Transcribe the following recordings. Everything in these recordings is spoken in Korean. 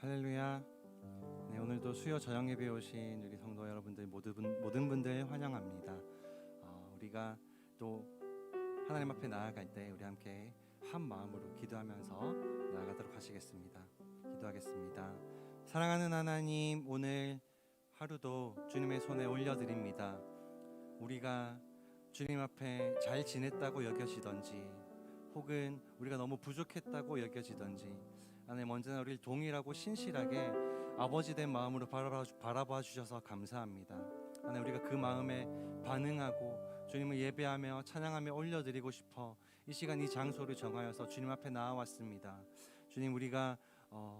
할렐루야. 네, 오늘도 수요 저녁 예배에 오신 우리 성도 여러분들 모든 분들 환영합니다. 우리가 또 하나님 앞에 나아갈 때 우리 함께 한 마음으로 기도하면서 나아가도록 하시겠습니다. 기도하겠습니다. 사랑하는 하나님, 오늘 하루도 주님의 손에 올려드립니다. 우리가 주님 앞에 잘 지냈다고 여겨지던지 혹은 우리가 너무 부족했다고 여겨지던지 하나님, 언제나 우리를 동일하고 신실하게 아버지 된 마음으로 바라봐 주셔서 감사합니다. 하나님, 우리가 그 마음에 반응하고 주님을 예배하며 찬양하며 올려드리고 싶어 이 시간 이 장소를 정하여서 주님 앞에 나와왔습니다. 주님, 우리가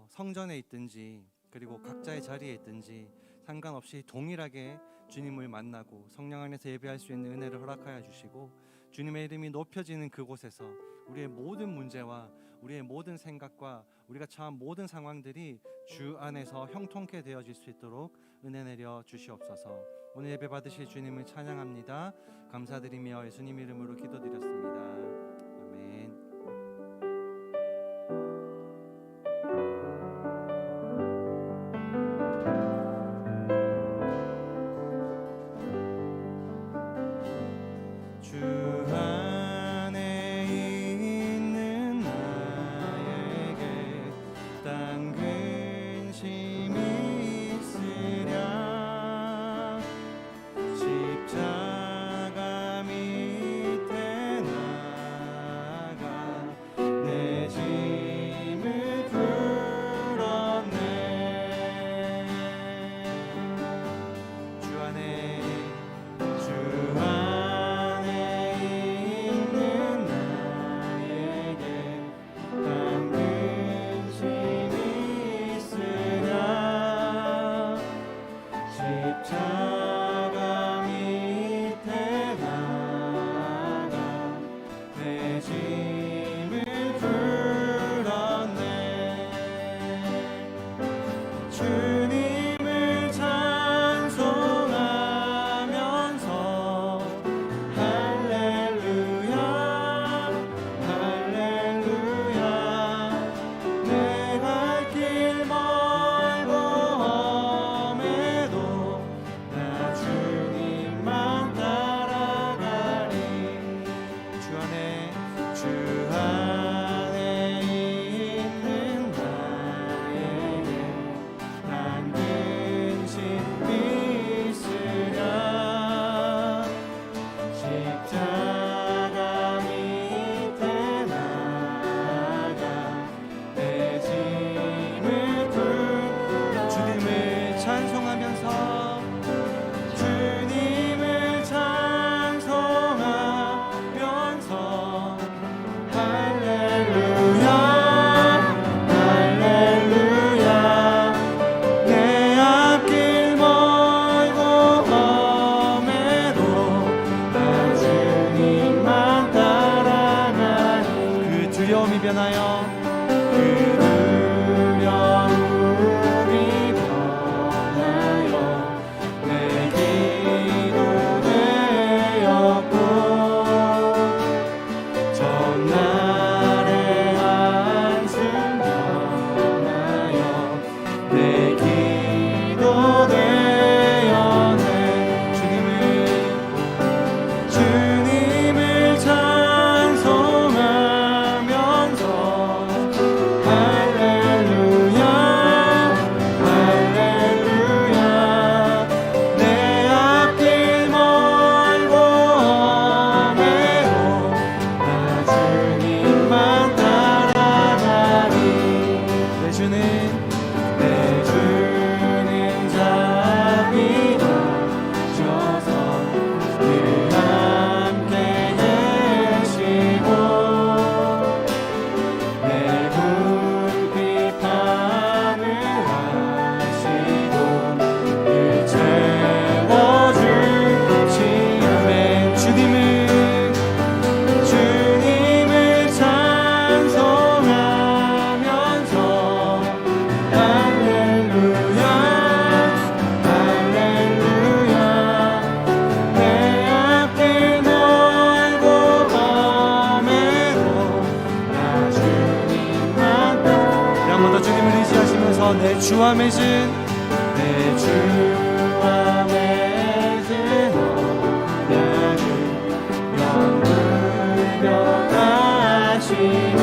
성전에 있든지 그리고 각자의 자리에 있든지 상관없이 동일하게 주님을 만나고 성령 안에서 예배할 수 있는 은혜를 허락하여 주시고, 주님의 이름이 높여지는 그곳에서 우리의 모든 문제와 우리의 모든 생각과 우리가 처한 모든 상황들이 주 안에서 형통케 되어질 수 있도록 은혜 내려 주시옵소서. 오늘 예배 받으실 주님을 찬양합니다. 감사드리며 예수님 이름으로 기도드렸습니다. 아멘. 주와 맺은 언약을 영불변하시니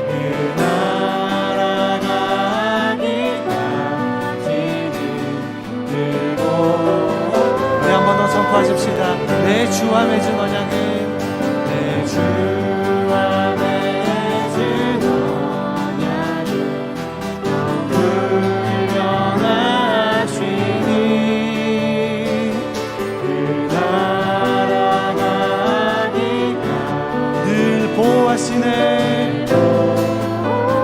그 나라 가기까지는 들고 우리 한 번 더 선포하십시다. 내 주와 맺은 언약은 내 주와 맺은 언약을 영불변하시니 그 나라 가기까지 늘 보호하시네.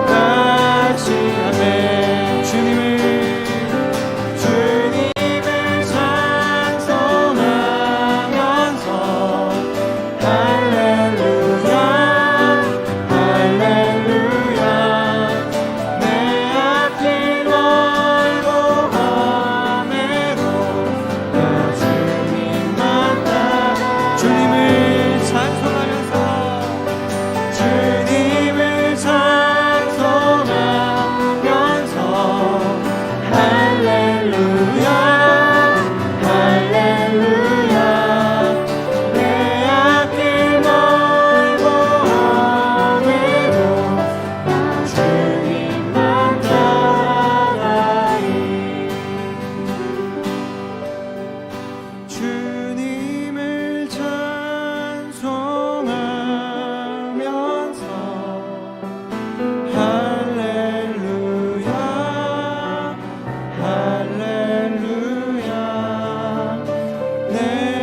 다시 아멘. 주님을 찬송하면서 할렐루야 할렐루야 내 앞길 멀고 험해도 나 주님만 따라 주님을 찬송하면서 주님을 찬송하면서 할렐루야 할렐루야 내 앞길 멀고 험해도 나 주님만 따라가리 주님을 찬송하면서 할렐루야 할렐루야 내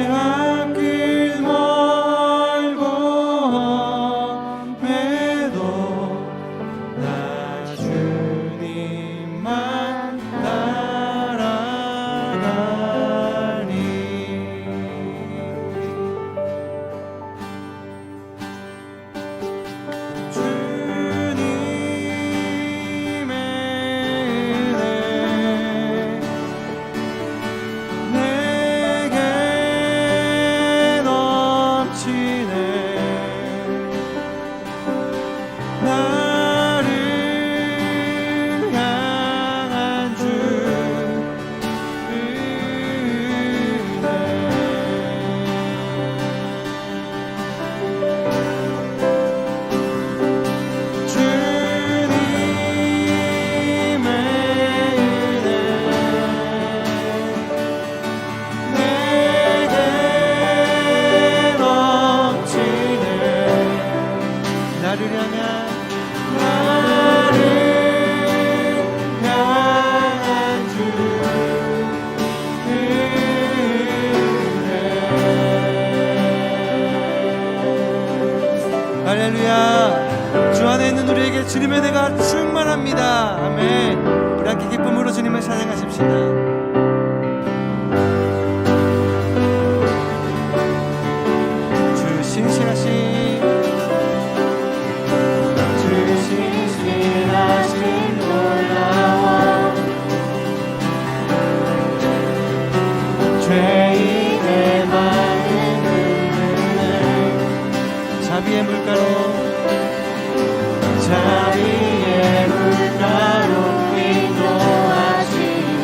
앞길 멀고 험해도 나 주님만 따라가리 주님의 은혜 내게 넘치네 나를 향한 주 주님의 은혜 내게 넘치네 나를 향한 주 은혜 할렐루야 주 안에 있는 우리에게 주님의 은혜가 충만합니다. 아멘. 우리 함께 기쁨으로 주님을 찬양하십시다. 주 신실하신 놀라워 죄인의 많은 은혜 자비의 물가로 인도하시니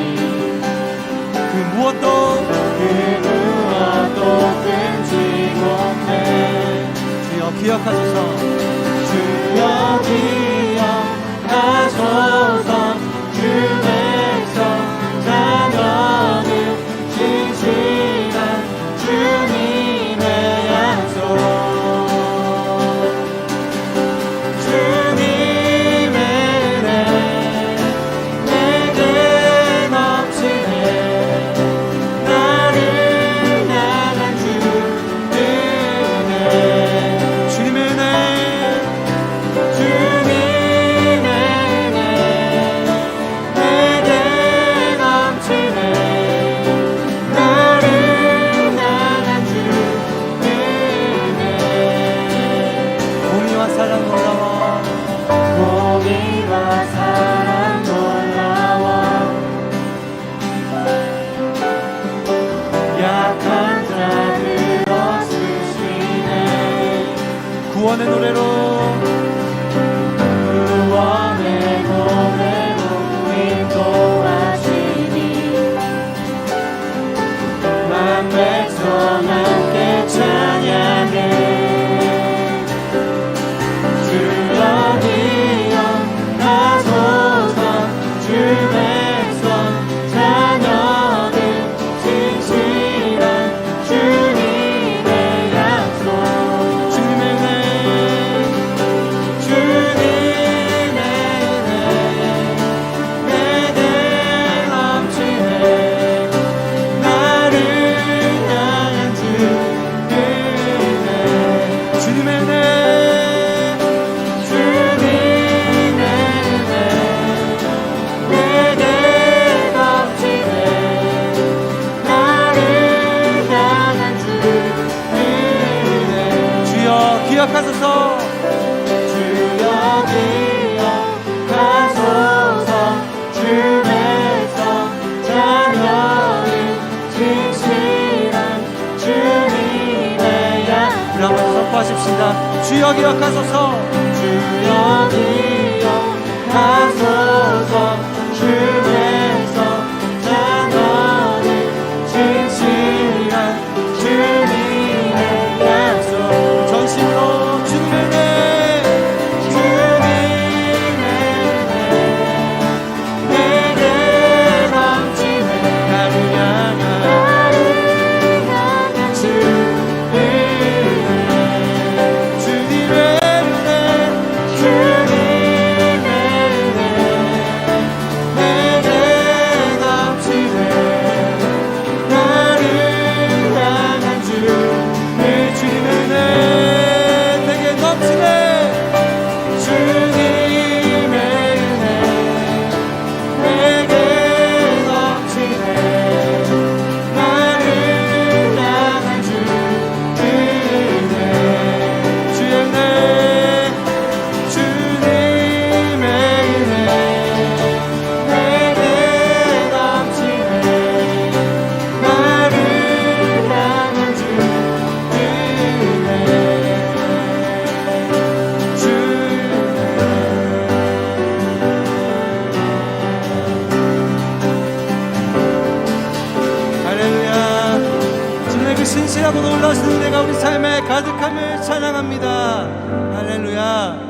주여 기억하소서. 주여 기억하소서. 주께서 나만을 진실한 주님의 약속. 전심으로 주님의 은혜, 주님의 은혜 내게 넘치네. 나를 향한 주님의 신실하고 놀라신 은혜가 우리 삶에 가득함을 찬양합니다. 할렐루야.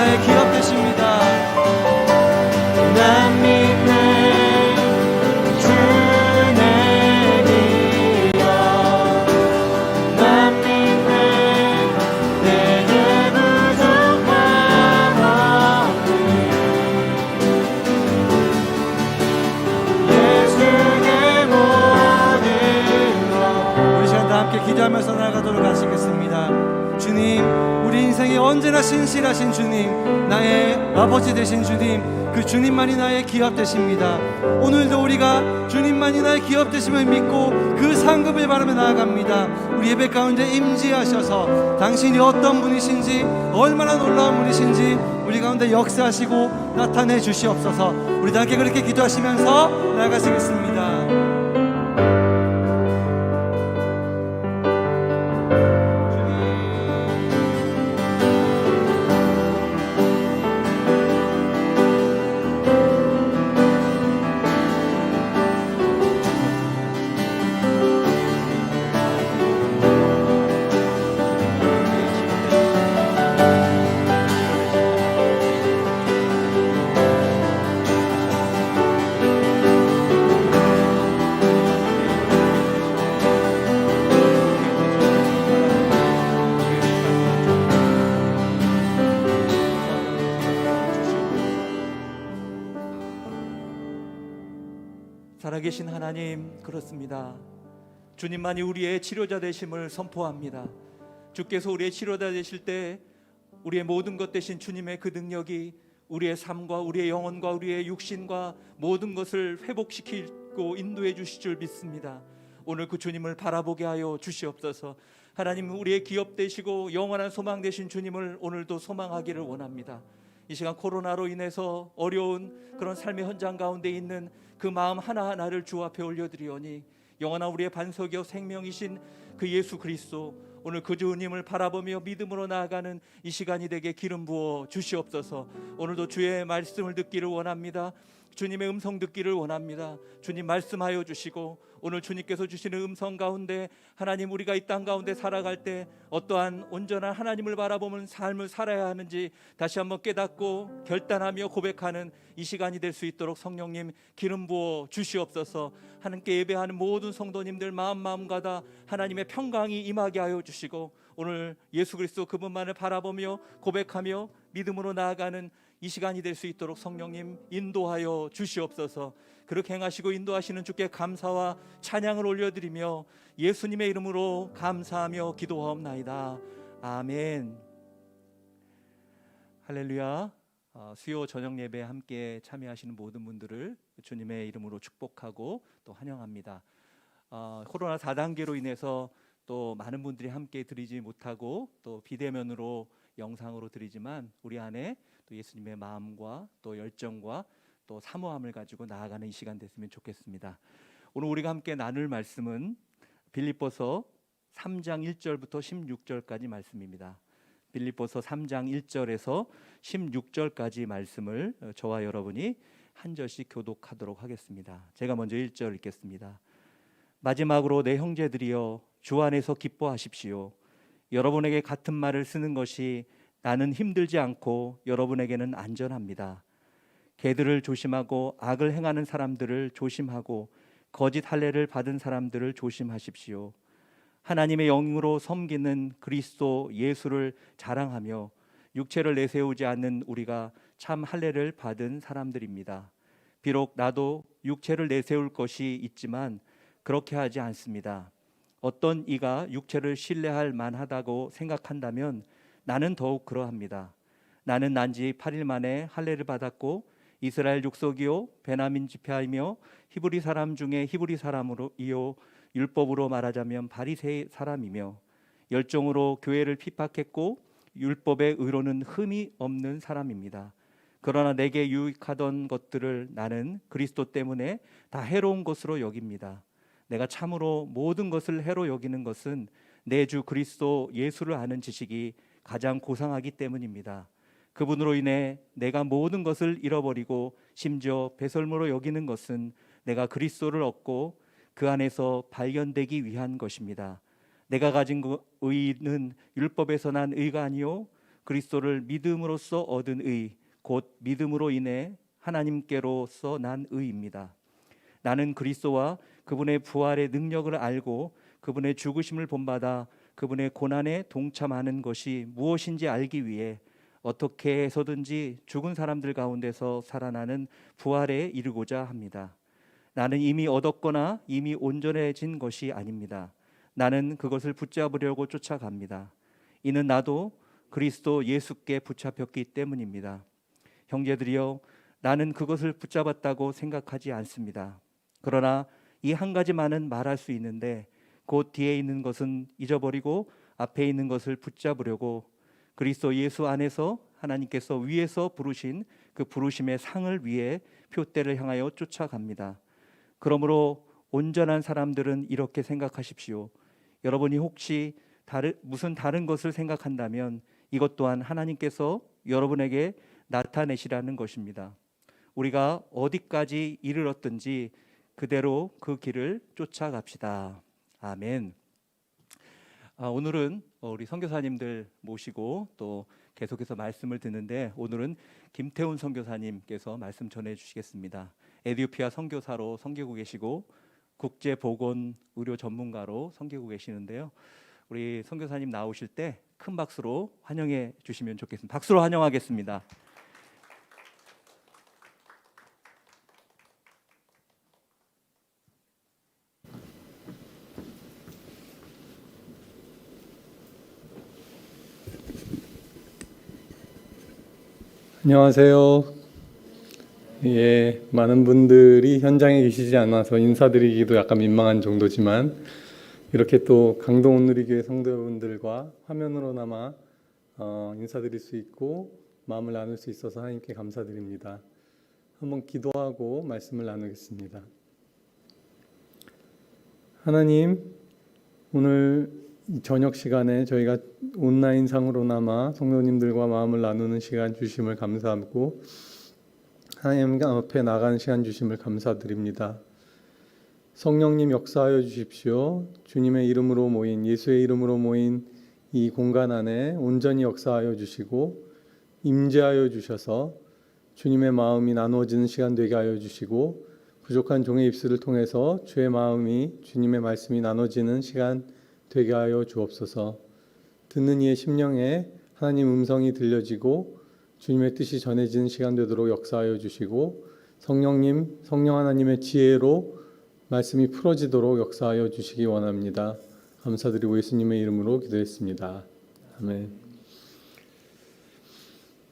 나의 기업 되십니다. 난 믿네 주의 기업, 난 믿네 내게 부족함 없네. 예수의 모든 것. 우리 시간 다 함께 기도하면서 나아가도록 하시겠습니다. 주님, 우리 인생에 언제나 신실하신 주님, 나의 아버지 되신 주님, 그 주님만이 나의 기업 되십니다. 오늘도 우리가 주님만이 나의 기업 되심을 믿고 그 상급을 바라며 나아갑니다. 우리 예배 가운데 임재하셔서 당신이 어떤 분이신지, 얼마나 놀라운 분이신지 우리 가운데 역사하시고 나타내 주시옵소서. 우리 다 함께 그렇게 기도하시면서 나아가시겠습니다. 살아계신 하나님, 그렇습니다. 주님만이 우리의 치료자 되심을 선포합니다. 주께서 우리의 치료자 되실 때 우리의 모든 것 되신 주님의 그 능력이 우리의 삶과 우리의 영혼과 우리의 육신과 모든 것을 회복시키고 인도해 주실 줄 믿습니다. 오늘 그 주님을 바라보게 하여 주시옵소서. 하나님, 우리의 기업 되시고 영원한 소망 되신 주님을 오늘도 소망하기를 원합니다. 이 시간 코로나로 인해서 어려운 그런 삶의 현장 가운데 있는 그 마음 하나하나를 주 앞에 올려드리오니 영원한 우리의 반석이요 생명이신 그 예수 그리스도, 오늘 그 주님을 바라보며 믿음으로 나아가는 이 시간이 되게 기름 부어 주시옵소서. 오늘도 주의 말씀을 듣기를 원합니다. 주님의 음성 듣기를 원합니다. 주님 말씀하여 주시고 오늘 주님께서 주시는 음성 가운데 하나님, 우리가 이 땅 가운데 살아갈 때 어떠한 온전한 하나님을 바라보는 삶을 살아야 하는지 다시 한번 깨닫고 결단하며 고백하는 이 시간이 될 수 있도록 성령님 기름 부어 주시옵소서. 하나님께 예배하는 모든 성도님들 마음마음마다 하나님의 평강이 임하게 하여 주시고 오늘 예수 그리스도 그분만을 바라보며 고백하며 믿음으로 나아가는 이 시간이 될 수 있도록 성령님 인도하여 주시옵소서. 그렇게 행하시고 인도하시는 주께 감사와 찬양을 올려드리며 예수님의 이름으로 감사하며 기도하옵나이다. 아멘. 할렐루야. 수요 저녁 예배에 함께 참여하시는 모든 분들을 주님의 이름으로 축복하고 또 환영합니다. 코로나 4단계로 인해서 또 많은 분들이 함께 드리지 못하고 또 비대면으로 영상으로 드리지만 우리 안에 또 예수님의 마음과 또 열정과 또 사모함을 가지고 나아가는 이 시간 됐으면 좋겠습니다. 오늘 우리가 함께 나눌 말씀은 빌립보서 3장 1절부터 16절까지 말씀입니다. 빌립보서 3장 1절에서 16절까지 말씀을 저와 여러분이 한 절씩 교독하도록 하겠습니다. 제가 먼저 1절 읽겠습니다. 마지막으로 내 형제들이여 주 안에서 기뻐하십시오. 여러분에게 같은 말을 쓰는 것이 나는 힘들지 않고 여러분에게는 안전합니다. 개들을 조심하고 악을 행하는 사람들을 조심하고 거짓 할례를 받은 사람들을 조심하십시오. 하나님의 영으로 섬기는 그리스도 예수를 자랑하며 육체를 내세우지 않는 우리가 참 할례를 받은 사람들입니다. 비록 나도 육체를 내세울 것이 있지만 그렇게 하지 않습니다. 어떤 이가 육체를 신뢰할 만하다고 생각한다면 나는 더욱 그러합니다. 나는 난지 8일 만에 할례를 받았고 이스라엘 족속이요 베냐민 지파이며 히브리 사람 중에 히브리 사람이요 율법으로 말하자면 바리새 사람이며 열정으로 교회를 핍박했고 율법의 의로는 흠이 없는 사람입니다. 그러나 내게 유익하던 것들을 나는 그리스도 때문에 다 해로운 것으로 여깁니다. 내가 참으로 모든 것을 해로 여기는 것은 내 주 그리스도 예수를 아는 지식이 가장 고상하기 때문입니다. 그분으로 인해 내가 모든 것을 잃어버리고 심지어 배설물로 여기는 것은 내가 그리스도를 얻고 그 안에서 발견되기 위한 것입니다. 내가 가진 의는 율법에서 난 의가 아니요 그리스도를 믿음으로써 얻은 의, 곧 믿음으로 인해 하나님께로서 난 의입니다. 나는 그리스도와 그분의 부활의 능력을 알고 그분의 죽으심을 본받아 그분의 고난에 동참하는 것이 무엇인지 알기 위해 어떻게 해서든지 죽은 사람들 가운데서 살아나는 부활에 이르고자 합니다. 나는 이미 얻었거나 이미 온전해진 것이 아닙니다. 나는 그것을 붙잡으려고 쫓아갑니다. 이는 나도 그리스도 예수께 붙잡혔기 때문입니다. 형제들이여, 나는 그것을 붙잡았다고 생각하지 않습니다. 그러나 이 한 가지만은 말할 수 있는데 곧 뒤에 있는 것은 잊어버리고 앞에 있는 것을 붙잡으려고 그리스도 예수 안에서 하나님께서 위에서 부르신 그 부르심의 상을 위해 표대를 향하여 쫓아갑니다. 그러므로 온전한 사람들은 이렇게 생각하십시오. 여러분이 혹시 무슨 다른 것을 생각한다면 이것 또한 하나님께서 여러분에게 나타내시라는 것입니다. 우리가 어디까지 이르렀든지 그대로 그 길을 쫓아갑시다. 아멘. 오늘은 우리 선교사님들 모시고 또 계속해서 말씀을 듣는데, 오늘은 김태훈 선교사님께서 말씀 전해 주시겠습니다. 에티오피아 선교사로 섬기고 계시고 국제보건 의료 전문가로 섬기고 계시는데요. 우리 선교사님 나오실 때 큰 박수로 환영해 주시면 좋겠습니다. 박수로 환영하겠습니다. 안녕하세요. 예, 많은 분들이 현장에 계시지 않아서 인사드리기도 약간 민망한 정도지만 이렇게 또 강동 온누리교회 성도분들과 화면으로나마 인사드릴 수 있고 마음을 나눌 수 있어서 하나님께 감사드립니다. 한번 기도하고 말씀을 나누겠습니다. 하나님, 오늘 저녁 시간에 저희가 온라인상으로나마 성도님들과 마음을 나누는 시간 주심을 감사하고 하나님 앞에 나가는 시간 주심을 감사드립니다. 성령님 역사하여 주십시오. 주님의 이름으로 모인, 예수의 이름으로 모인 이 공간 안에 온전히 역사하여 주시고 임재하여 주셔서 주님의 마음이 나누어지는 시간 되게 하여 주시고 부족한 종의 입술을 통해서 주의 마음이, 주님의 말씀이 나눠지는 시간 되게 하여 주옵소서. 듣는 이의 심령에 하나님 음성이 들려지고 주님의 뜻이 전해지는 시간 되도록 역사하여 주시고 성령님, 성령 하나님의 지혜로 말씀이 풀어지도록 역사하여 주시기 원합니다. 감사드리고 예수님의 이름으로 기도했습니다. 아멘.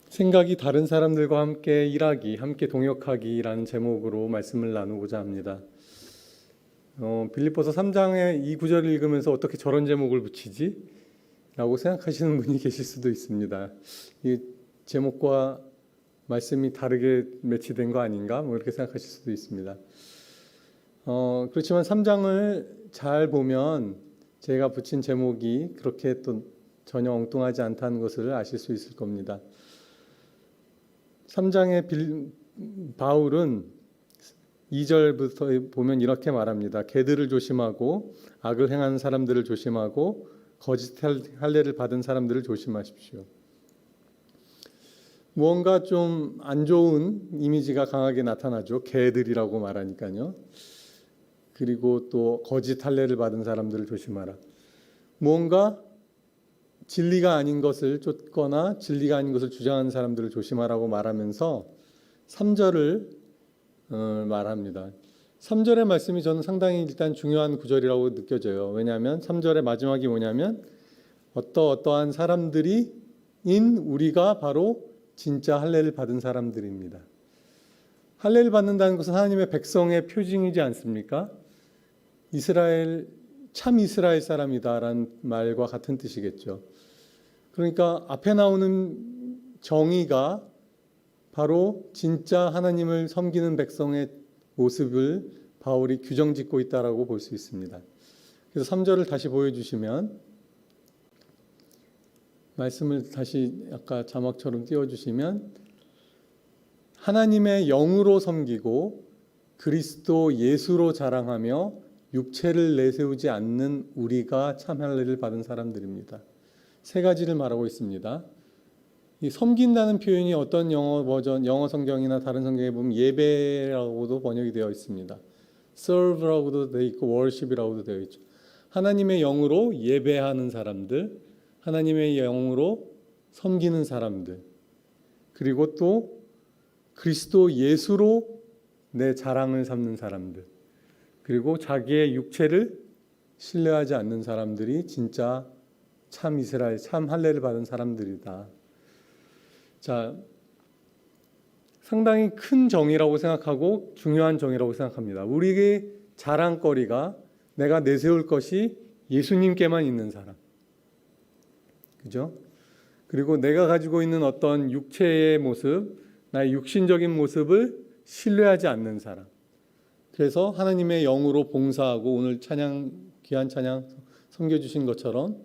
생각이 다른 사람들과 함께 일하기, 함께 동역하기라는 제목으로 말씀을 나누고자 합니다. 빌립보서 3장의 이 구절을 읽으면서 어떻게 저런 제목을 붙이지? 라고 생각하시는 분이 계실 수도 있습니다. 이 제목과 말씀이 다르게 매치된 거 아닌가? 뭐 이렇게 생각하실 수도 있습니다. 그렇지만 3장을 잘 보면 제가 붙인 제목이 그렇게 또 전혀 엉뚱하지 않다는 것을 아실 수 있을 겁니다. 3장의 바울은 2절부터 보면 이렇게 말합니다. 개들을 조심하고 악을 행하는 사람들을 조심하고 거짓 할례를 받은 사람들을 조심하십시오. 무언가 좀 안 좋은 이미지가 강하게 나타나죠. 개들이라고 말하니까요. 그리고 또 거짓 할례를 받은 사람들을 조심하라. 무언가 진리가 아닌 것을 쫓거나 진리가 아닌 것을 주장하는 사람들을 조심하라고 말하면서 3절을 말합니다. 3절의 말씀이 저는 상당히 일단 중요한 구절이라고 느껴져요. 왜냐하면 3절의 마지막이 뭐냐면 어떠한 사람들인 우리가 바로 진짜 할례를 받은 사람들입니다. 할례를 받는다는 것은 하나님의 백성의 표징이지 않습니까? 참 이스라엘 사람이다라는 말과 같은 뜻이겠죠. 그러니까 앞에 나오는 정의가 바로 진짜 하나님을 섬기는 백성의 모습을 바울이 규정짓고 있다라고 볼 수 있습니다. 그래서 3절을 다시 보여주시면 말씀을 다시 아까 자막처럼 띄워주시면 하나님의 영으로 섬기고 그리스도 예수로 자랑하며 육체를 내세우지 않는 우리가 참 할례를 받은 사람들입니다. 세 가지를 말하고 있습니다. 이 섬긴다는 표현이 어떤 영어 버전, 영어 성경이나 다른 성경에 보면 예배라고도 번역이 되어 있습니다. serve라고도 되어 있고 worship이라고도 되어 있죠. 하나님의 영으로 예배하는 사람들, 하나님의 영으로 섬기는 사람들, 그리고 또 그리스도 예수로 내 자랑을 삼는 사람들, 그리고 자기의 육체를 신뢰하지 않는 사람들이 진짜 참 이스라엘, 참 할례를 받은 사람들이다. 자, 상당히 큰 정의라고 생각하고 중요한 정의라고 생각합니다. 우리의 자랑거리가 내가 내세울 것이 예수님께만 있는 사람, 그죠? 그리고 내가 가지고 있는 어떤 육체의 모습, 나의 육신적인 모습을 신뢰하지 않는 사람. 그래서 하나님의 영으로 봉사하고 오늘 찬양, 귀한 찬양 섬겨주신 것처럼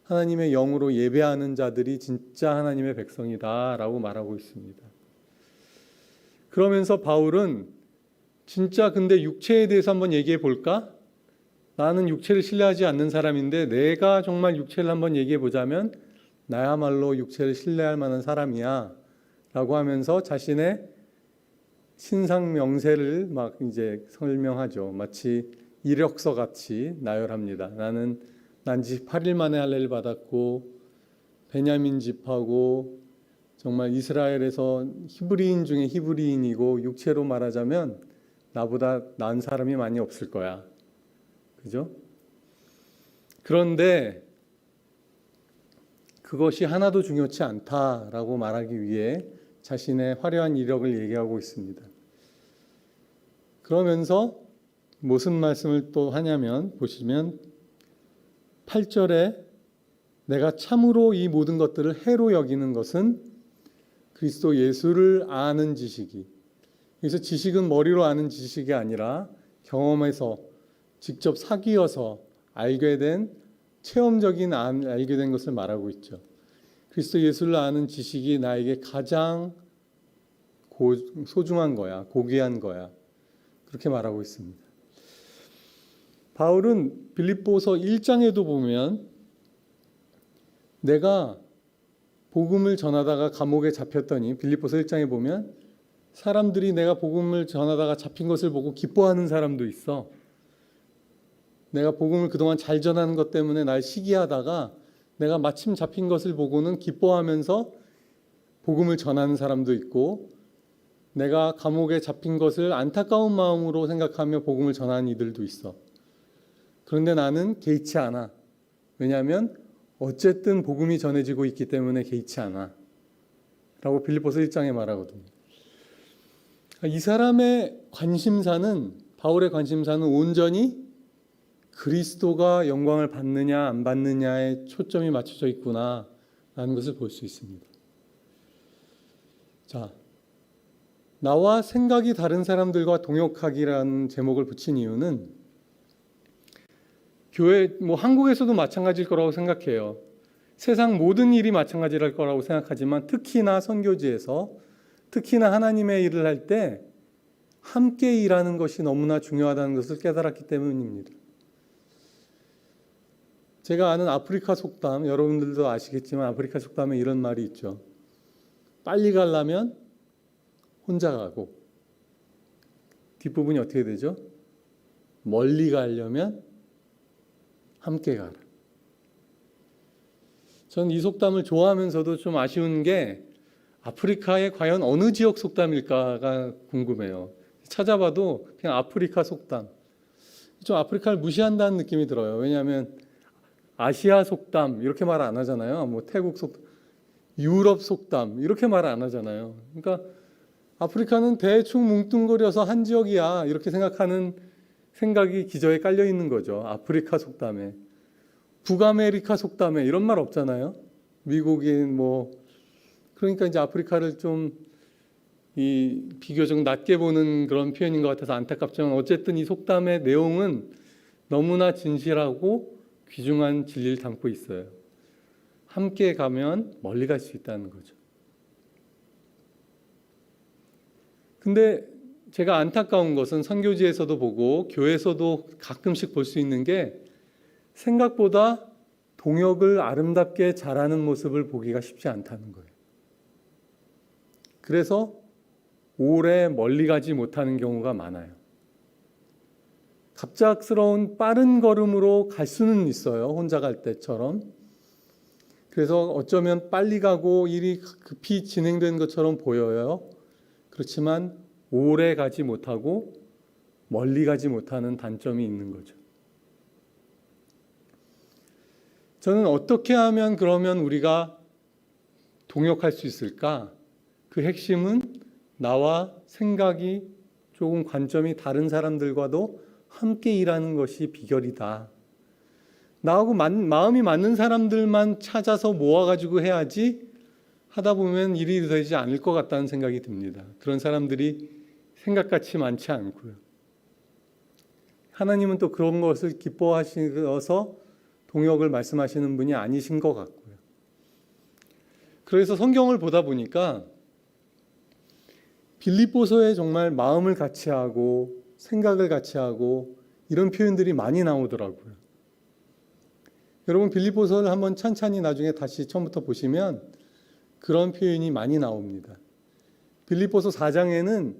하나님의 영으로 예배하는 자들이 진짜 하나님의 백성이다라고 말하고 있습니다. 그러면서 바울은 진짜 근데 육체에 대해서 한번 얘기해 볼까? 나는 육체를 신뢰하지 않는 사람인데 내가 정말 육체를 한번 얘기해 보자면 나야말로 육체를 신뢰할 만한 사람이야 라고 하면서 자신의 신상 명세를 막 이제 설명하죠. 마치 이력서 같이 나열합니다. 나는 난지 8일 만에 할례를 받았고 베냐민 집하고 정말 이스라엘에서 히브리인 중에 히브리인이고 육체로 말하자면 나보다 나은 사람이 많이 없을 거야. 그죠? 그런데 그것이 하나도 중요치 않다라고 말하기 위해 자신의 화려한 이력을 얘기하고 있습니다. 그러면서 무슨 말씀을 또 하냐면 보시면 8절에 내가 참으로 이 모든 것들을 해로 여기는 것은 그리스도 예수를 아는 지식이, 여기서 지식은 머리로 아는 지식이 아니라 경험에서 직접 사귀어서 알게 된 체험적인 알게 된 것을 말하고 있죠. 그리스도 예수를 아는 지식이 나에게 가장 소중한 거야, 고귀한 거야. 그렇게 말하고 있습니다. 바울은 빌립보서 1장에도 보면 내가 복음을 전하다가 감옥에 잡혔더니 빌립보서 1장에 보면 사람들이 내가 복음을 전하다가 잡힌 것을 보고 기뻐하는 사람도 있어. 내가 복음을 그동안 잘 전하는 것 때문에 날 시기하다가 내가 마침 잡힌 것을 보고는 기뻐하면서 복음을 전하는 사람도 있고 내가 감옥에 잡힌 것을 안타까운 마음으로 생각하며 복음을 전하는 이들도 있어. 그런데 나는 개의치 않아. 왜냐하면 어쨌든 복음이 전해지고 있기 때문에 개의치 않아. 라고 빌립보서 1장에 말하거든요. 이 사람의 관심사는, 바울의 관심사는 온전히 그리스도가 영광을 받느냐 안 받느냐에 초점이 맞춰져 있구나 라는 것을 볼 수 있습니다. 자, 나와 생각이 다른 사람들과 동역하기라는 제목을 붙인 이유는 교회, 한국에서도 마찬가지일 거라고 생각해요. 세상 모든 일이 마찬가지일 거라고 생각하지만 특히나 선교지에서, 특히나 하나님의 일을 할 때 함께 일하는 것이 너무나 중요하다는 것을 깨달았기 때문입니다. 제가 아는 아프리카 속담, 여러분들도 아시겠지만 아프리카 속담에 이런 말이 있죠. 빨리 가려면 혼자 가고 뒷부분이 어떻게 되죠? 멀리 가려면 함께 가라. 저는 이 속담을 좋아하면서도 좀 아쉬운 게 아프리카의 과연 어느 지역 속담일까가 궁금해요. 찾아봐도 그냥 아프리카 속담. 좀 아프리카를 무시한다는 느낌이 들어요. 왜냐하면 아시아 속담 이렇게 말 안 하잖아요. 태국 속담, 유럽 속담 이렇게 말 안 하잖아요. 그러니까 아프리카는 대충 뭉뚱거려서 한 지역이야 이렇게 생각하는 생각이 기저에 깔려 있는 거죠. 아프리카 속담에. 북아메리카 속담에 이런 말 없잖아요. 미국인 그러니까 이제 아프리카를 좀 비교적 낮게 보는 그런 표현인 것 같아서 안타깝지만 어쨌든 이 속담의 내용은 너무나 진실하고 귀중한 진리를 담고 있어요. 함께 가면 멀리 갈 수 있다는 거죠. 근데 제가 안타까운 것은 선교지에서도 보고 교회에서도 가끔씩 볼 수 있는 게 생각보다 동역을 아름답게 잘하는 모습을 보기가 쉽지 않다는 거예요. 그래서 오래 멀리 가지 못하는 경우가 많아요. 갑작스러운 빠른 걸음으로 갈 수는 있어요. 혼자 갈 때처럼. 그래서 어쩌면 빨리 가고 일이 급히 진행된 것처럼 보여요. 그렇지만 오래 가지 못하고 멀리 가지 못하는 단점이 있는 거죠. 저는 어떻게 하면 그러면 우리가 동역할 수 있을까? 그 핵심은 나와 생각이 조금 관점이 다른 사람들과도 함께 일하는 것이 비결이다. 나하고 마음이 맞는 사람들만 찾아서 모아가지고 해야지 하다 보면 일이 되지 않을 것 같다는 생각이 듭니다. 그런 사람들이 생각같이 많지 않고요. 하나님은 또 그런 것을 기뻐하셔서 동역을 말씀하시는 분이 아니신 것 같고요. 그래서 성경을 보다 보니까 빌립보서에 정말 마음을 같이 하고 생각을 같이 하고 이런 표현들이 많이 나오더라고요. 여러분 빌립보서를 한번 찬찬히 나중에 다시 처음부터 보시면 그런 표현이 많이 나옵니다. 빌립보서 4장에는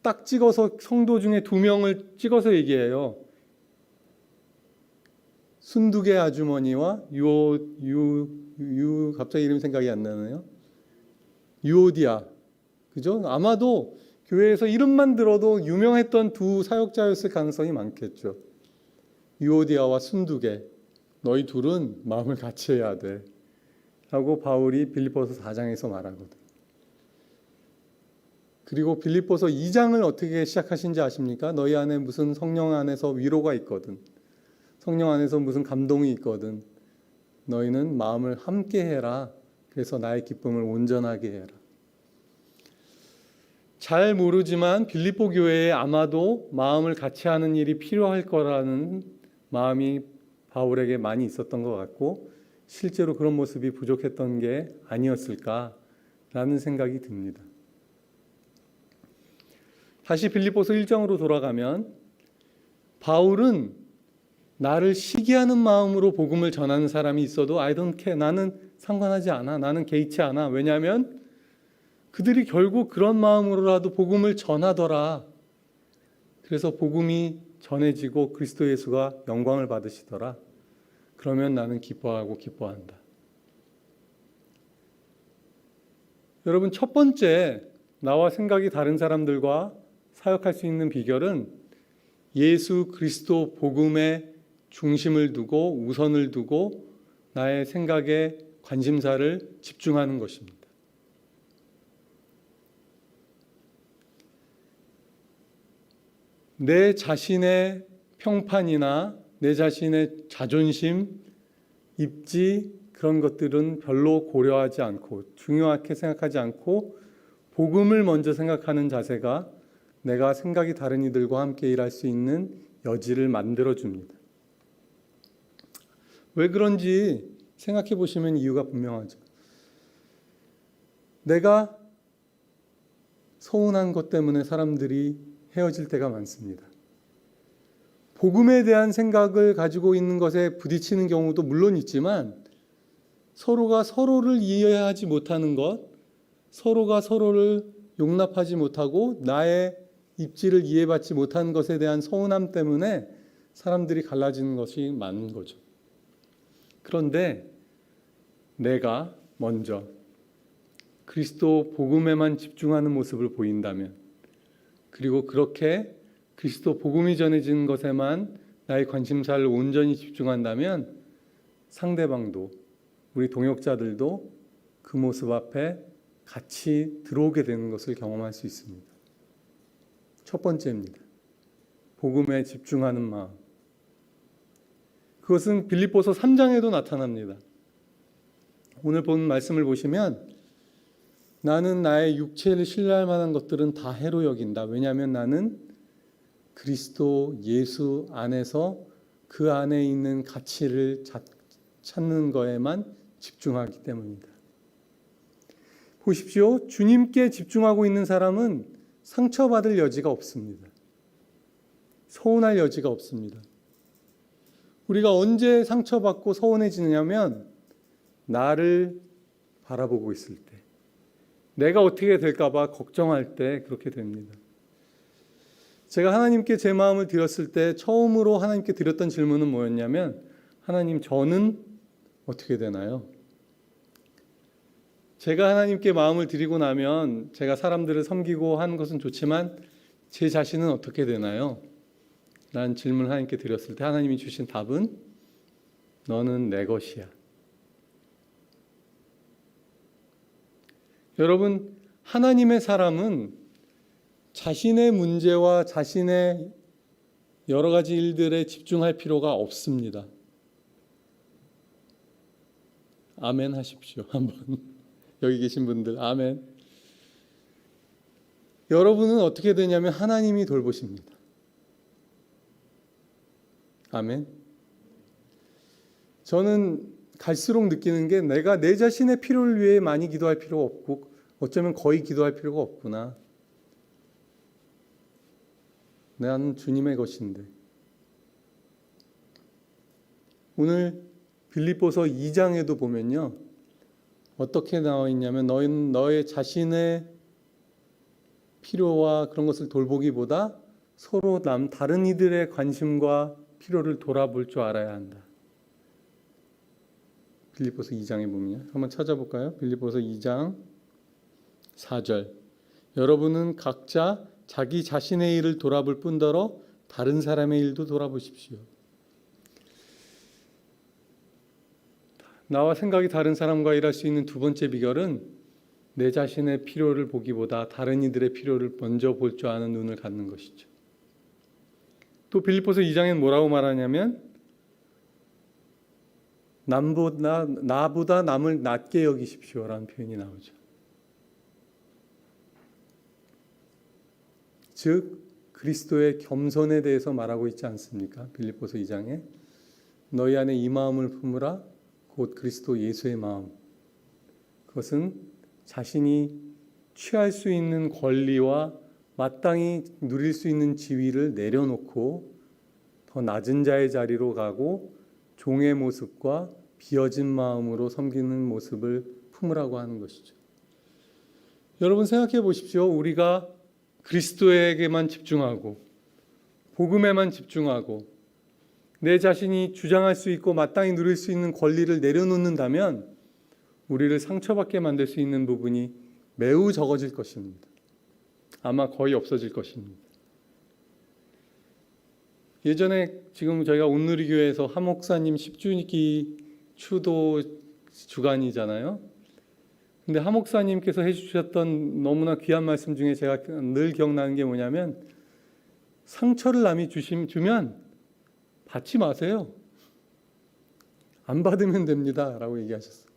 딱 찍어서 성도 중에 2명을 찍어서 얘기해요. 순두개 아주머니와 갑자기 이름 생각이 안 나네요. 유오디아. 그죠? 아마도 교회에서 이름만 들어도 유명했던 두 사역자였을 가능성이 많겠죠. 유오디아와 순두개. 너희 둘은 마음을 같이 해야 돼. 라고 바울이 빌립보서 4장에서 말하거든. 그리고 빌립보서 2장을 어떻게 시작하신지 아십니까? 너희 안에 무슨 성령 안에서 위로가 있거든. 성령 안에서 무슨 감동이 있거든. 너희는 마음을 함께 해라. 그래서 나의 기쁨을 온전하게 해라. 잘 모르지만 빌립보 교회에 아마도 마음을 같이 하는 일이 필요할 거라는 마음이 바울에게 많이 있었던 것 같고 실제로 그런 모습이 부족했던 게 아니었을까라는 생각이 듭니다. 다시 빌립보서 1장으로 돌아가면 바울은 나를 시기하는 마음으로 복음을 전하는 사람이 있어도 I don't care. 나는 상관하지 않아. 나는 개의치 않아. 왜냐하면 그들이 결국 그런 마음으로라도 복음을 전하더라. 그래서 복음이 전해지고 그리스도 예수가 영광을 받으시더라. 그러면 나는 기뻐하고 기뻐한다. 여러분 첫 번째 나와 생각이 다른 사람들과 사역할 수 있는 비결은 예수 그리스도 복음에 중심을 두고 우선을 두고 나의 생각에 관심사를 집중하는 것입니다. 내 자신의 평판이나 내 자신의 자존심, 입지 그런 것들은 별로 고려하지 않고 중요하게 생각하지 않고 복음을 먼저 생각하는 자세가 내가 생각이 다른 이들과 함께 일할 수 있는 여지를 만들어줍니다. 왜 그런지 생각해 보시면 이유가 분명하죠. 내가 서운한 것 때문에 사람들이 헤어질 때가 많습니다. 복음에 대한 생각을 가지고 있는 것에 부딪히는 경우도 물론 있지만 서로가 서로를 이해하지 못하는 것, 서로가 서로를 용납하지 못하고 나의 입지를 이해받지 못하는 것에 대한 서운함 때문에 사람들이 갈라지는 것이 많은 거죠. 그런데 내가 먼저 그리스도 복음에만 집중하는 모습을 보인다면 그리고 그렇게 그리스도 복음이 전해지는 것에만 나의 관심사를 온전히 집중한다면 상대방도 우리 동역자들도 그 모습 앞에 같이 들어오게 되는 것을 경험할 수 있습니다. 첫 번째입니다. 복음에 집중하는 마음. 그것은 빌립보서 3장에도 나타납니다. 오늘 본 말씀을 보시면 나는 나의 육체를 신뢰할 만한 것들은 다 해로 여긴다. 왜냐하면 나는 그리스도 예수 안에서 그 안에 있는 가치를 찾는 거에만 집중하기 때문이다. 보십시오. 주님께 집중하고 있는 사람은 상처받을 여지가 없습니다. 서운할 여지가 없습니다. 우리가 언제 상처받고 서운해지느냐면 나를 바라보고 있을 때, 내가 어떻게 될까 봐 걱정할 때 그렇게 됩니다. 제가 하나님께 제 마음을 드렸을 때 처음으로 하나님께 드렸던 질문은 뭐였냐면, 하나님, 저는 어떻게 되나요? 제가 하나님께 마음을 드리고 나면 제가 사람들을 섬기고 하는 것은 좋지만 제 자신은 어떻게 되나요? 라는 질문을 하나님께 드렸을 때 하나님이 주신 답은 너는 내 것이야. 여러분, 하나님의 사람은 자신의 문제와 자신의 여러 가지 일들에 집중할 필요가 없습니다. 아멘 하십시오. 한번 여기 계신 분들 아멘. 여러분은 어떻게 되냐면 하나님이 돌보십니다. 아멘. 저는 갈수록 느끼는 게 내가 내 자신의 필요를 위해 많이 기도할 필요가 없고 어쩌면 거의 기도할 필요가 없구나. 나는 주님의 것인데. 오늘 빌립보서 2장에도 보면요, 어떻게 나와 있냐면 너희는 너의 자신의 필요와 그런 것을 돌보기보다 서로 다른 이들의 관심과 필요를 돌아볼 줄 알아야 한다. 빌립보서 2장에 보면요, 한번 찾아볼까요? 빌립보서 2장 4절. 여러분은 각자 자기 자신의 일을 돌아볼 뿐더러 다른 사람의 일도 돌아보십시오. 나와 생각이 다른 사람과 일할 수 있는 두 번째 비결은 내 자신의 필요를 보기보다 다른 이들의 필요를 먼저 볼 줄 아는 눈을 갖는 것이죠. 또 빌립보서 2장엔 뭐라고 말하냐면 나보다 남을 낮게 여기십시오라는 표현이 나오죠. 즉 그리스도의 겸손에 대해서 말하고 있지 않습니까? 빌립보서 2장에 너희 안에 이 마음을 품으라 곧 그리스도 예수의 마음. 그것은 자신이 취할 수 있는 권리와 마땅히 누릴 수 있는 지위를 내려놓고 더 낮은 자의 자리로 가고 종의 모습과 비어진 마음으로 섬기는 모습을 품으라고 하는 것이죠. 여러분 생각해 보십시오. 우리가 그리스도에게만 집중하고 복음에만 집중하고 내 자신이 주장할 수 있고 마땅히 누릴 수 있는 권리를 내려놓는다면 우리를 상처받게 만들 수 있는 부분이 매우 적어질 것입니다. 아마 거의 없어질 것입니다. 예전에 지금 저희가 온누리교회에서 하 목사님 10주기 추도 주간이잖아요. 근데 하 목사님께서 해주셨던 너무나 귀한 말씀 중에 제가 늘 기억나는 게 뭐냐면 상처를 남이 주면 받지 마세요. 안 받으면 됩니다 라고 얘기하셨어요.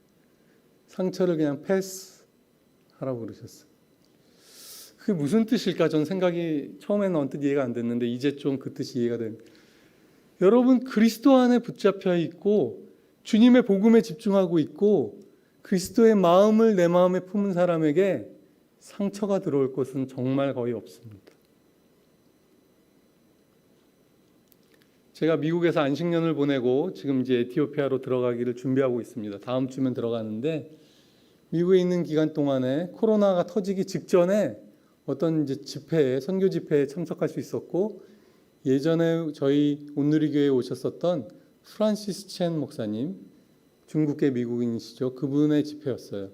상처를 그냥 패스하라고 그러셨어요. 그게 무슨 뜻일까? 전 생각이 처음에는 언뜻 이해가 안 됐는데 이제 좀 그 뜻이 이해가 됩니다. 여러분 그리스도 안에 붙잡혀 있고 주님의 복음에 집중하고 있고 그리스도의 마음을 내 마음에 품은 사람에게 상처가 들어올 것은 정말 거의 없습니다. 제가 미국에서 안식년을 보내고 지금 이제 에티오피아로 들어가기를 준비하고 있습니다. 다음 주면 들어가는데 미국에 있는 기간 동안에 코로나가 터지기 직전에 어떤 이제 집회에 선교 집회에 참석할 수 있었고 예전에 저희 온누리교회에 오셨었던 프란시스 첸 목사님 중국계 미국인이시죠. 그분의 집회였어요.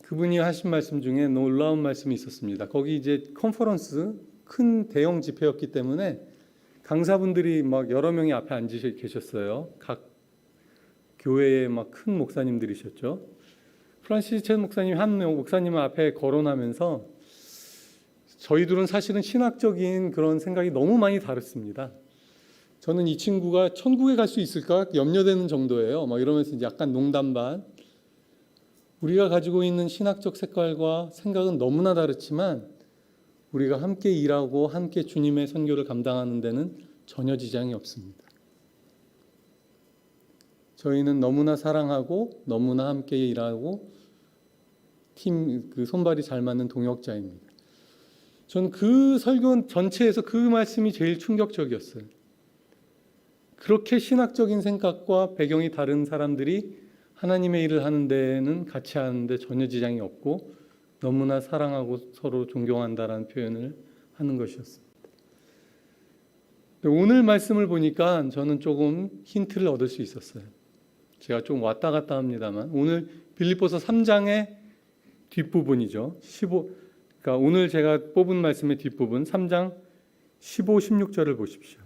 그분이 하신 말씀 중에 놀라운 말씀이 있었습니다. 거기 이제 컨퍼런스 큰 대형 집회였기 때문에 강사분들이 막 여러 명이 앞에 앉으 계셨어요. 각 교회의 막 큰 목사님들이셨죠. 프란시스 첸 목사님 한 목사님은 앞에 거론하면서 저희들은 사실은 신학적인 그런 생각이 너무 많이 다릅니다. 저는 이 친구가 천국에 갈 수 있을까 염려되는 정도예요. 막 이러면서 이제 약간 농담 반. 우리가 가지고 있는 신학적 색깔과 생각은 너무나 다르지만 우리가 함께 일하고 함께 주님의 선교를 감당하는 데는 전혀 지장이 없습니다. 저희는 너무나 사랑하고 너무나 함께 일하고 그 손발이 잘 맞는 동역자입니다. 저는 그 설교 전체에서 그 말씀이 제일 충격적이었어요. 그렇게 신학적인 생각과 배경이 다른 사람들이 하나님의 일을 하는 데는 같이 하는데 전혀 지장이 없고 너무나 사랑하고 서로 존경한다라는 표현을 하는 것이었습니다. 오늘 말씀을 보니까 저는 조금 힌트를 얻을 수 있었어요. 제가 좀 왔다 갔다 합니다만 오늘 빌립보서 3장의 뒷부분이죠. 그러니까 오늘 제가 뽑은 말씀의 뒷부분 3장 15, 16절을 보십시오.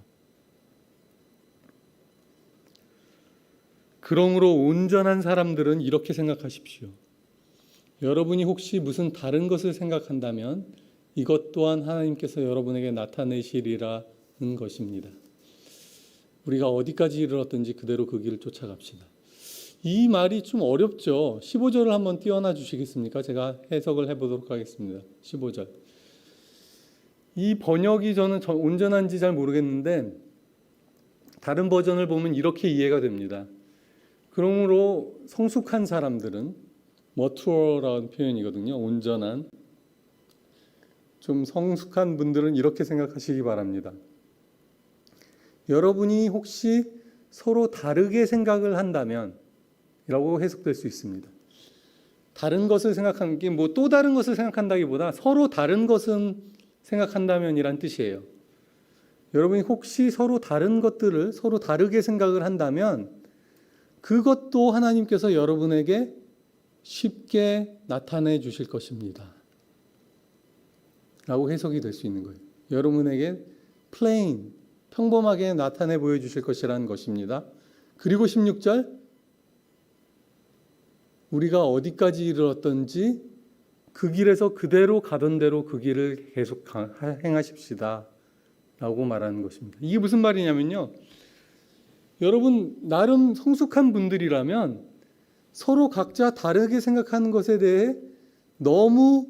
그러므로 온전한 사람들은 이렇게 생각하십시오. 여러분이 혹시 무슨 다른 것을 생각한다면 이것 또한 하나님께서 여러분에게 나타내시리라는 것입니다. 우리가 어디까지 이르렀든지 그대로 그 길을 쫓아갑시다. 이 말이 좀 어렵죠. 15절을 한번 띄워놔 주시겠습니까? 제가 해석을 해보도록 하겠습니다. 15절. 이 번역이 저는 온전한지 잘 모르겠는데 다른 버전을 보면 이렇게 이해가 됩니다. 그러므로 성숙한 사람들은 mature라는 표현이거든요. 온전한. 좀 성숙한 분들은 이렇게 생각하시기 바랍니다. 여러분이 혹시 서로 다르게 생각을 한다면 이라고 해석될 수 있습니다. 다른 것을 생각하는 게 뭐 또 다른 것을 생각한다기보다 서로 다른 것은 생각한다면이란 뜻이에요. 여러분이 혹시 서로 다른 것들을 서로 다르게 생각을 한다면 그것도 하나님께서 여러분에게 쉽게 나타내 주실 것입니다. 라고 해석이 될 수 있는 거예요. 여러분에게 plain, 평범하게 나타내 보여주실 것이라는 것입니다. 그리고 16절 우리가 어디까지 이르렀던지 그 길에서 그대로 가던 대로 그 길을 계속 행하십시다 라고 말하는 것입니다. 이게 무슨 말이냐면요, 여러분 나름 성숙한 분들이라면 서로 각자 다르게 생각하는 것에 대해 너무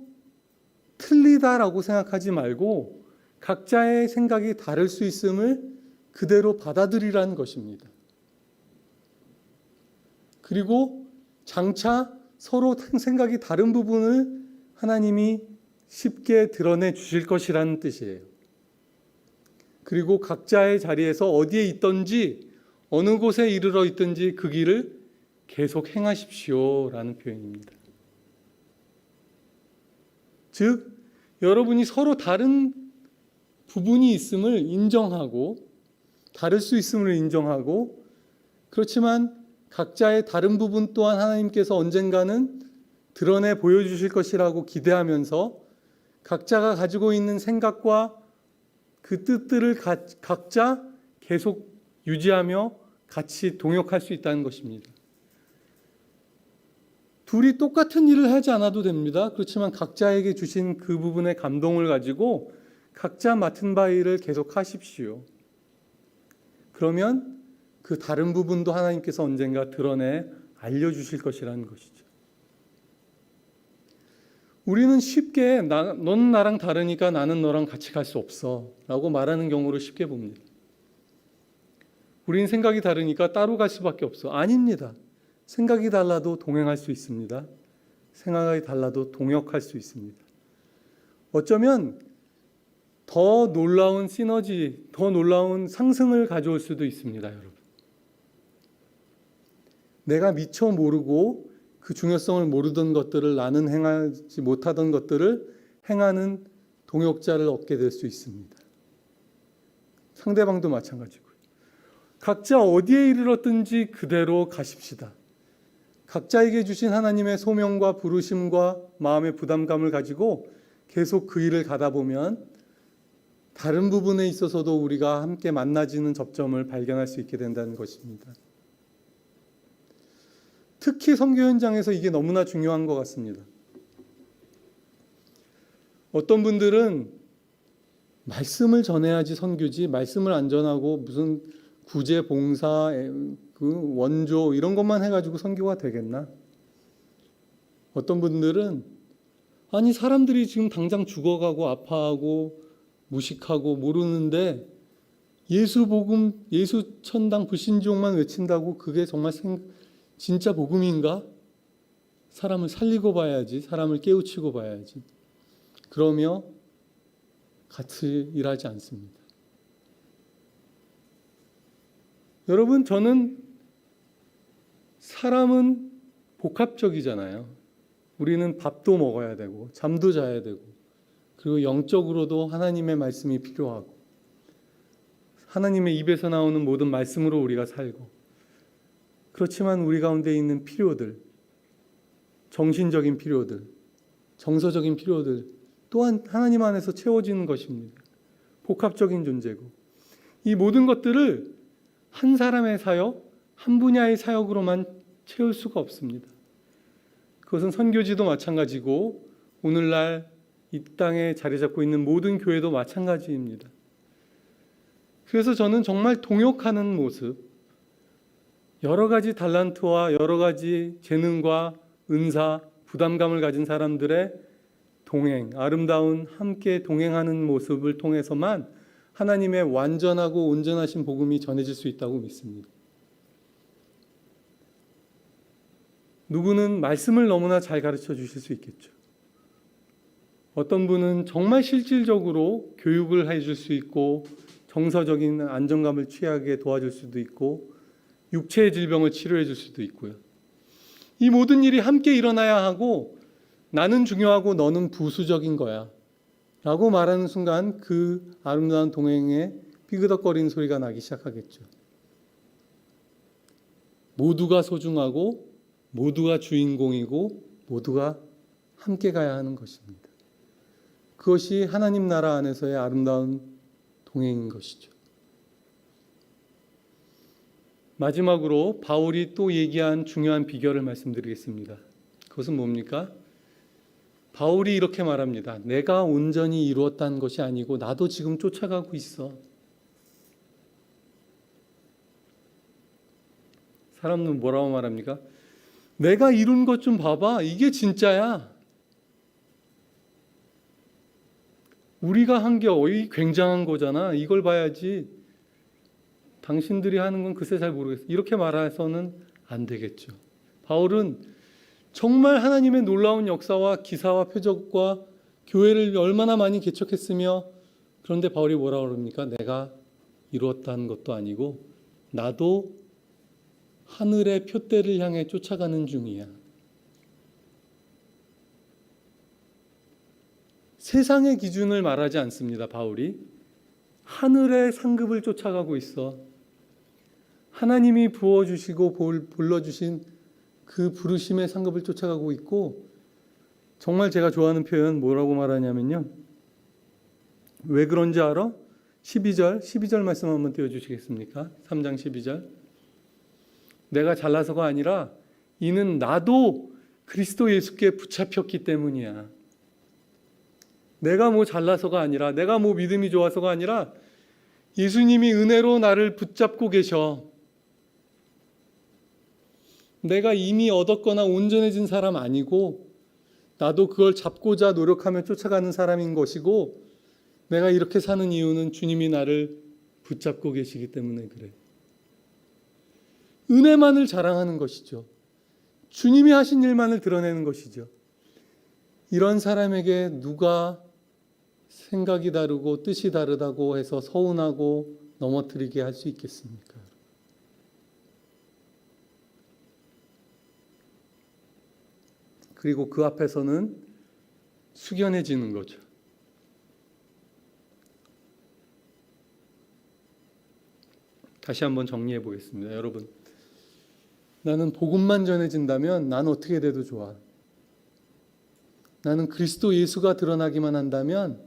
틀리다라고 생각하지 말고 각자의 생각이 다를 수 있음을 그대로 받아들이라는 것입니다. 그리고 장차 서로 생각이 다른 부분을 하나님이 쉽게 드러내 주실 것이라는 뜻이에요. 그리고 각자의 자리에서 어디에 있든지 어느 곳에 이르러 있든지 그 길을 계속 행하십시오라는 표현입니다. 즉 여러분이 서로 다른 부분이 있음을 인정하고 다를 수 있음을 인정하고 그렇지만 각자의 다른 부분 또한 하나님께서 언젠가는 드러내 보여주실 것이라고 기대하면서 각자가 가지고 있는 생각과 그 뜻들을 각자 계속 유지하며 같이 동역할 수 있다는 것입니다. 둘이 똑같은 일을 하지 않아도 됩니다. 그렇지만 각자에게 주신 그 부분의 감동을 가지고 각자 맡은 바 일을 계속 하십시오. 그러면 그 다른 부분도 하나님께서 언젠가 드러내 알려주실 것이라는 것이죠. 우리는 쉽게 넌 나랑 다르니까 나는 너랑 같이 갈 수 없어 라고 말하는 경우를 쉽게 봅니다. 우리는 생각이 다르니까 따로 갈 수밖에 없어. 아닙니다. 생각이 달라도 동행할 수 있습니다. 생각이 달라도 동역할 수 있습니다. 어쩌면 더 놀라운 시너지, 더 놀라운 상승을 가져올 수도 있습니다, 여러분. 내가 미처 모르고 그 중요성을 모르던 것들을 나는 행하지 못하던 것들을 행하는 동역자를 얻게 될 수 있습니다. 상대방도 마찬가지고요. 각자 어디에 이르렀든지 그대로 가십시다. 각자에게 주신 하나님의 소명과 부르심과 마음의 부담감을 가지고 계속 그 일을 가다 보면 다른 부분에 있어서도 우리가 함께 만나지는 접점을 발견할 수 있게 된다는 것입니다. 특히 선교 현장에서 이게 너무나 중요한 것 같습니다. 어떤 분들은 말씀을 전해야지 선교지, 말씀을 안 전하고 무슨 구제, 봉사, 그 원조 이런 것만 해가지고 선교가 되겠나? 어떤 분들은 아니 사람들이 지금 당장 죽어가고 아파하고 무식하고 모르는데 예수 복음, 예수 천당 불신종만 외친다고 그게 정말 진짜 복음인가? 사람을 살리고 봐야지, 사람을 깨우치고 봐야지. 그러며 같이 일하지 않습니다. 여러분, 저는 사람은 복합적이잖아요. 우리는 밥도 먹어야 되고 잠도 자야 되고 그리고 영적으로도 하나님의 말씀이 필요하고 하나님의 입에서 나오는 모든 말씀으로 우리가 살고 그렇지만 우리 가운데 있는 필요들, 정신적인 필요들, 정서적인 필요들 또한 하나님 안에서 채워지는 것입니다. 복합적인 존재고 이 모든 것들을 한 사람의 사역, 한 분야의 사역으로만 채울 수가 없습니다. 그것은 선교지도 마찬가지고 오늘날 이 땅에 자리 잡고 있는 모든 교회도 마찬가지입니다. 그래서 저는 정말 동역하는 모습, 여러 가지 달란트와 여러 가지 재능과 은사, 부담감을 가진 사람들의 동행, 아름다운 함께 동행하는 모습을 통해서만 하나님의 완전하고 온전하신 복음이 전해질 수 있다고 믿습니다. 누구는 말씀을 너무나 잘 가르쳐 주실 수 있겠죠. 어떤 분은 정말 실질적으로 교육을 해줄 수 있고 정서적인 안정감을 취하게 도와줄 수도 있고 육체의 질병을 치료해 줄 수도 있고요. 이 모든 일이 함께 일어나야 하고 나는 중요하고 너는 부수적인 거야 라고 말하는 순간 그 아름다운 동행에 삐그덕거리는 소리가 나기 시작하겠죠. 모두가 소중하고 모두가 주인공이고 모두가 함께 가야 하는 것입니다. 그것이 하나님 나라 안에서의 아름다운 동행인 것이죠. 마지막으로 바울이 또 얘기한 중요한 비결을 말씀드리겠습니다. 그것은 뭡니까? 바울이 이렇게 말합니다. 내가 온전히 이루었다는 것이 아니고 나도 지금 쫓아가고 있어. 사람들은 뭐라고 말합니까? 내가 이룬 것 좀 봐봐. 이게 진짜야. 우리가 한 게 굉장한 거잖아. 이걸 봐야지. 당신들이 하는 건 글쎄 잘 모르겠어. 이렇게 말해서는 안 되겠죠. 바울은 정말 하나님의 놀라운 역사와 기사와 표적과 교회를 얼마나 많이 개척했으며 그런데 바울이 뭐라고 그럽니까? 내가 이루었다는 것도 아니고 나도 하늘의 표대를 향해 쫓아가는 중이야. 세상의 기준을 말하지 않습니다. 바울이 하늘의 상급을 쫓아가고 있어. 하나님이 부어주시고 불러주신 그 부르심의 상급을 쫓아가고 있고 정말 제가 좋아하는 표현 뭐라고 말하냐면요. 왜 그런지 알아? 12절 말씀 한번 띄워주시겠습니까? 3장 12절. 내가 잘나서가 아니라 이는 나도 그리스도 예수께 붙잡혔기 때문이야. 내가 뭐 잘나서가 아니라 내가 뭐 믿음이 좋아서가 아니라 예수님이 은혜로 나를 붙잡고 계셔. 내가 이미 얻었거나 온전해진 사람 아니고 나도 그걸 잡고자 노력하며 쫓아가는 사람인 것이고 내가 이렇게 사는 이유는 주님이 나를 붙잡고 계시기 때문에 그래. 은혜만을 자랑하는 것이죠. 주님이 하신 일만을 드러내는 것이죠. 이런 사람에게 누가 생각이 다르고 뜻이 다르다고 해서 서운하고 넘어뜨리게 할 수 있겠습니까? 그리고 그 앞에서는 숙연해지는 거죠. 다시 한번 정리해 보겠습니다. 여러분, 나는 복음만 전해진다면 나는 어떻게 돼도 좋아. 나는 그리스도 예수가 드러나기만 한다면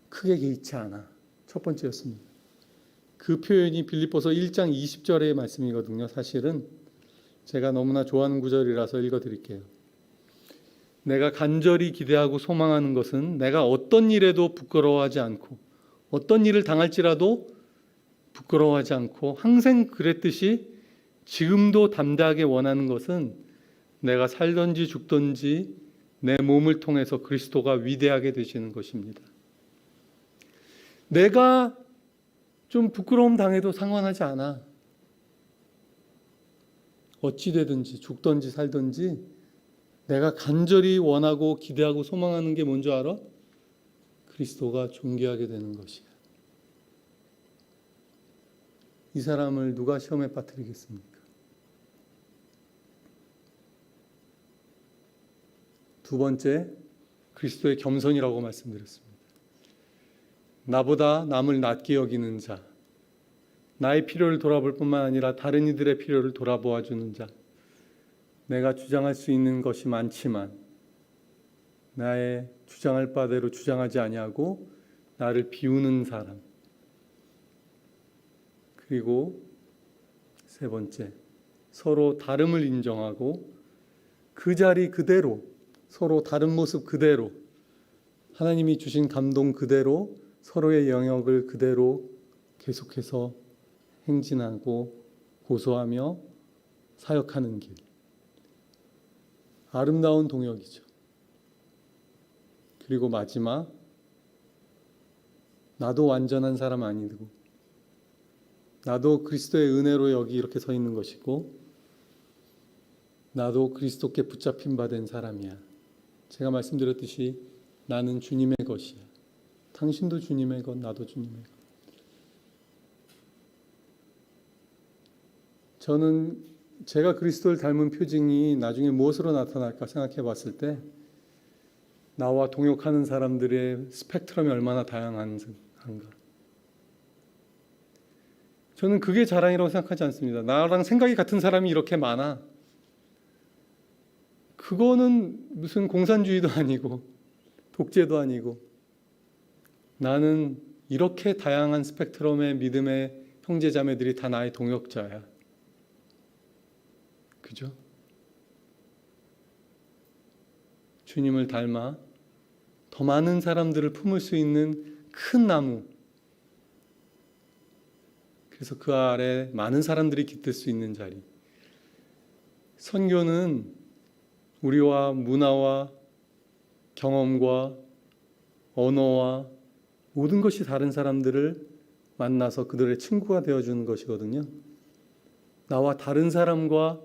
크게 개의치 않아. 첫 번째였습니다. 그 표현이 빌립보서 1장 20절의 말씀이거든요. 사실은 제가 너무나 좋아하는 구절이라서 읽어드릴게요. 내가 간절히 기대하고 소망하는 것은 내가 어떤 일에도 부끄러워하지 않고 어떤 일을 당할지라도 부끄러워하지 않고 항상 그랬듯이 지금도 담대하게 원하는 것은 내가 살든지 죽든지 내 몸을 통해서 그리스도가 위대하게 되시는 것입니다. 내가 좀 부끄러움 당해도 상관하지 않아. 어찌 되든지 죽든지 살든지 내가 간절히 원하고 기대하고 소망하는 게 뭔지 알아? 그리스도가 존귀하게 되는 것이야. 이 사람을 누가 시험에 빠뜨리겠습니까? 두 번째, 그리스도의 겸손이라고 말씀드렸습니다. 나보다 남을 낮게 여기는 자, 나의 필요를 돌아볼 뿐만 아니라 다른 이들의 필요를 돌아보아 주는 자, 내가 주장할 수 있는 것이 많지만 나의 주장할 바대로 주장하지 아니하고 나를 비우는 사람. 그리고 세 번째, 서로 다름을 인정하고 그 자리 그대로, 서로 다른 모습 그대로, 하나님이 주신 감동 그대로, 서로의 영역을 그대로 계속해서 행진하고 고소하며 사역하는 길. 아름다운 동역이죠. 그리고 마지막, 나도 완전한 사람 아니고 나도 그리스도의 은혜로 여기 이렇게 서 있는 것이고 나도 그리스도께 붙잡힌 바 된 사람이야. 제가 말씀드렸듯이 나는 주님의 것이야. 당신도 주님의 것, 나도 주님의 것. 저는 제가 그리스도를 닮은 표징이 나중에 무엇으로 나타날까 생각해 봤을 때 나와 동역하는 사람들의 스펙트럼이 얼마나 다양한가. 저는 그게 자랑이라고 생각하지 않습니다. 나랑 생각이 같은 사람이 이렇게 많아. 그거는 무슨 공산주의도 아니고 독재도 아니고 나는 이렇게 다양한 스펙트럼의 믿음의 형제자매들이 다 나의 동역자야. 그죠? 주님을 닮아 더 많은 사람들을 품을 수 있는 큰 나무. 그래서 그 아래 많은 사람들이 깃들 수 있는 자리. 선교는 우리와 문화와 경험과 언어와 모든 것이 다른 사람들을 만나서 그들의 친구가 되어주는 것이거든요. 나와 다른 사람과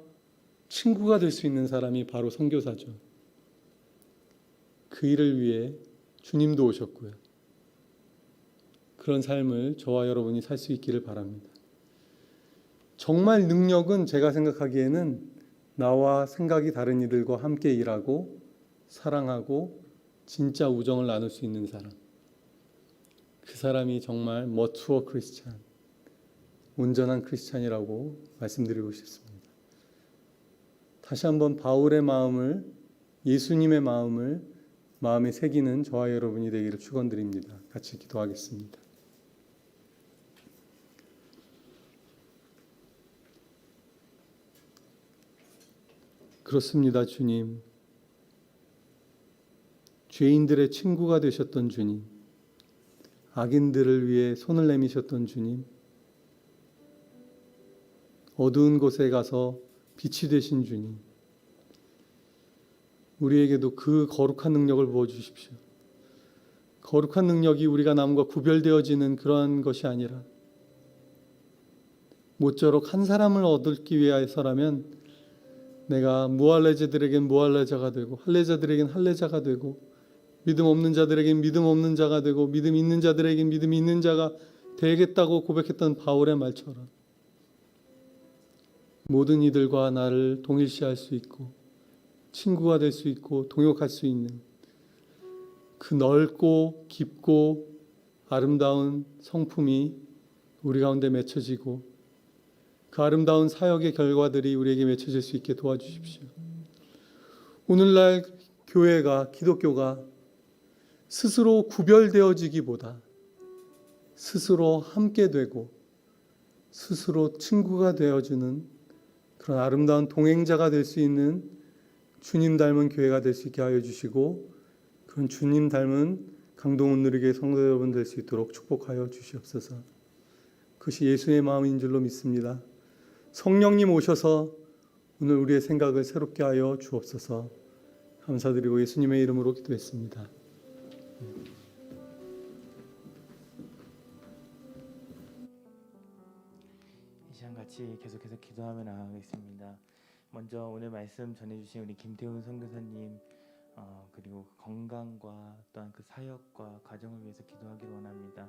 친구가 될 수 있는 사람이 바로 선교사죠. 그 일을 위해 주님도 오셨고요. 그런 삶을 저와 여러분이 살 수 있기를 바랍니다. 정말 능력은 제가 생각하기에는 나와 생각이 다른 이들과 함께 일하고 사랑하고 진짜 우정을 나눌 수 있는 사람. 그 사람이 정말 머추어 크리스찬, 온전한 크리스찬이라고 말씀드리고 싶습니다. 다시 한번 바울의 마음을, 예수님의 마음을 마음에 새기는 저와 여러분이 되기를 축원드립니다. 같이 기도하겠습니다. 그렇습니다, 주님. 죄인들의 친구가 되셨던 주님, 악인들을 위해 손을 내미셨던 주님, 어두운 곳에 가서 빛이 되신 주님, 우리에게도 그 거룩한 능력을 부어주십시오. 거룩한 능력이 우리가 남과 구별되어지는 그러한 것이 아니라 모쪼록 한 사람을 얻기 위해서라면 내가 무할례자들에겐 무할례자가 되고 할례자들에겐 할례자가 되고 믿음 없는 자들에겐 믿음 없는 자가 되고 믿음 있는 자들에겐 믿음 있는 자가 되겠다고 고백했던 바울의 말처럼 모든 이들과 나를 동일시할 수 있고 친구가 될 수 있고 동역할 수 있는 그 넓고 깊고 아름다운 성품이 우리 가운데 맺혀지고 그 아름다운 사역의 결과들이 우리에게 맺혀질 수 있게 도와주십시오. 오늘날 교회가, 기독교가 스스로 구별되어지기보다 스스로 함께 되고 스스로 친구가 되어주는 그런 아름다운 동행자가 될 수 있는 주님 닮은 교회가 될 수 있게 하여 주시고 그런 주님 닮은 강동원 누리교회 성도 여러분 될 수 있도록 축복하여 주시옵소서. 그것이 예수의 마음인 줄로 믿습니다. 성령님 오셔서 오늘 우리의 생각을 새롭게 하여 주옵소서. 감사드리고 예수님의 이름으로 기도했습니다. 이 시간 같이 계속해서 기도하며 나가겠습니다. 먼저 오늘 말씀 전해주신 우리 김태훈 선교사님 그리고 건강과 또한 그 사역과 가정을 위해서 기도하기를 원합니다.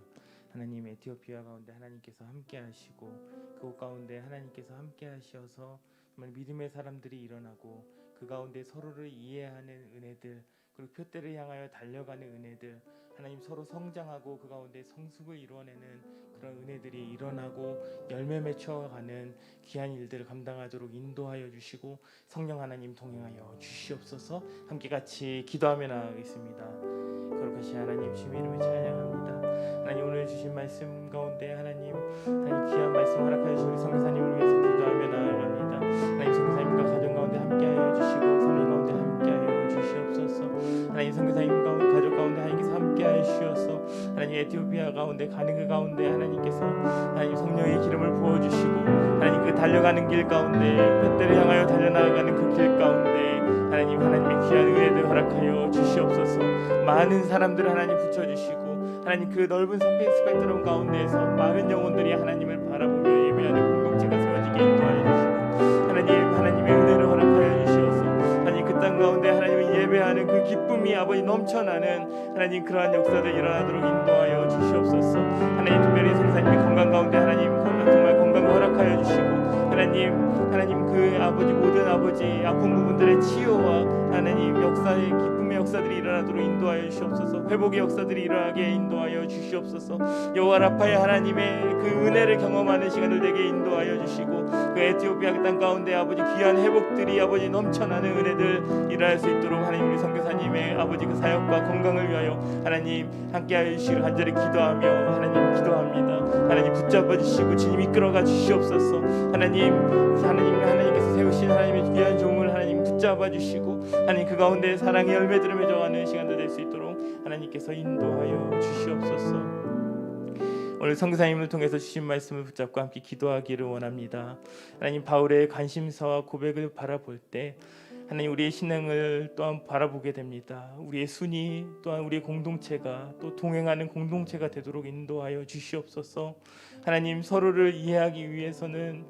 하나님, 에티오피아 가운데 하나님께서 함께 하시고 그곳 가운데 하나님께서 함께 하셔서 정말 믿음의 사람들이 일어나고 그 가운데 서로를 이해하는 은혜들, 그리고 표대를 향하여 달려가는 은혜들, 하나님 서로 성장하고 그 가운데 성숙을 이루어내는 그런 은혜들이 일어나고 열매 맺혀가는 귀한 일들을 감당하도록 인도하여 주시고 성령 하나님 동행하여 주시옵소서. 함께 같이 기도하며 나아가겠습니다. 거룩하신 하나님 주님 이름을 찬양합니다. 하나님 오늘 주신 말씀 가운데 하나님 귀한 말씀 허락하여 주신 우리 선교사님을 위해서 기도하며 나아갑니다. 하나님 선교사님과 가정 가운데 함께하여 주시고 삶 가운데 함께하여 주시옵소서. 하나님 선교사님과 가족 가운데 하나님께서 함께하여 주셔서 하나님 에티오피아 가운데 가는 그 가운데 하나님께서 하나님 성령의 기름을 부어주시고 하나님 그 달려가는 길 가운데 푯대를 향하여 달려나가는 그 길 가운데 하나님의 귀한 은혜를 허락하여 주시옵소서. 많은 사람들을 하나님 붙여주시고 하나님 그 넓은 스펙트럼 가운데에서 많은 영혼들이 하나님을 바라보며 예배하는 공동체가 세워지게 인도하여 주시고 하나님의 은혜를 허락하여 주시옵소서. 하나님 그 땅 가운데 하나님을 예배하는 그 기쁨이 아버지 넘쳐나는 하나님 그러한 역사들 일어나도록 인도하여 주시옵소서. 하나님 특별히 성사님의 건강 가운데 하나님 정말 건강을 허락하여 주시고 하나님 그 아버지 모든 아버지 아픈 부분들의 치유와 하나님 역사의 기쁨의 역사들이 일어나도록 인도하여 주시옵소서. 회복의 역사들이 일어나게 인도하여 주시옵소서. 여호와 라파의 하나님의 그 은혜를 경험하는 시간을 되게 인도하여 주시고 그 에티오피아 땅 가운데 아버지 귀한 회복들이 아버지 넘쳐나는 은혜들 일어날 수 있도록 하나님 우리 선교사님의 아버지 그 사역과 건강을 위하여 하나님 함께하여 주시기를 간절히 기도하며 하나님 기도합니다. 하나님 붙잡아 주시고 주님 이끌어가 주시옵소서. 하나님께서 세우신 하나님의 귀한 종을 하나님 붙잡아 주시고 하나님 그 가운데 사랑의 열매들을 맺어가는 시간들 될 수 있도록 하나님께서 인도하여 주시옵소서. 오늘 선교사님을 통해서 주신 말씀을 붙잡고 함께 기도하기를 원합니다. 하나님 바울의 관심사와 고백을 바라볼 때 하나님 우리의 신앙을 또한 바라보게 됩니다. 우리의 순위 또한 우리의 공동체가 또 동행하는 공동체가 되도록 인도하여 주시옵소서. 하나님 서로를 이해하기 위해서는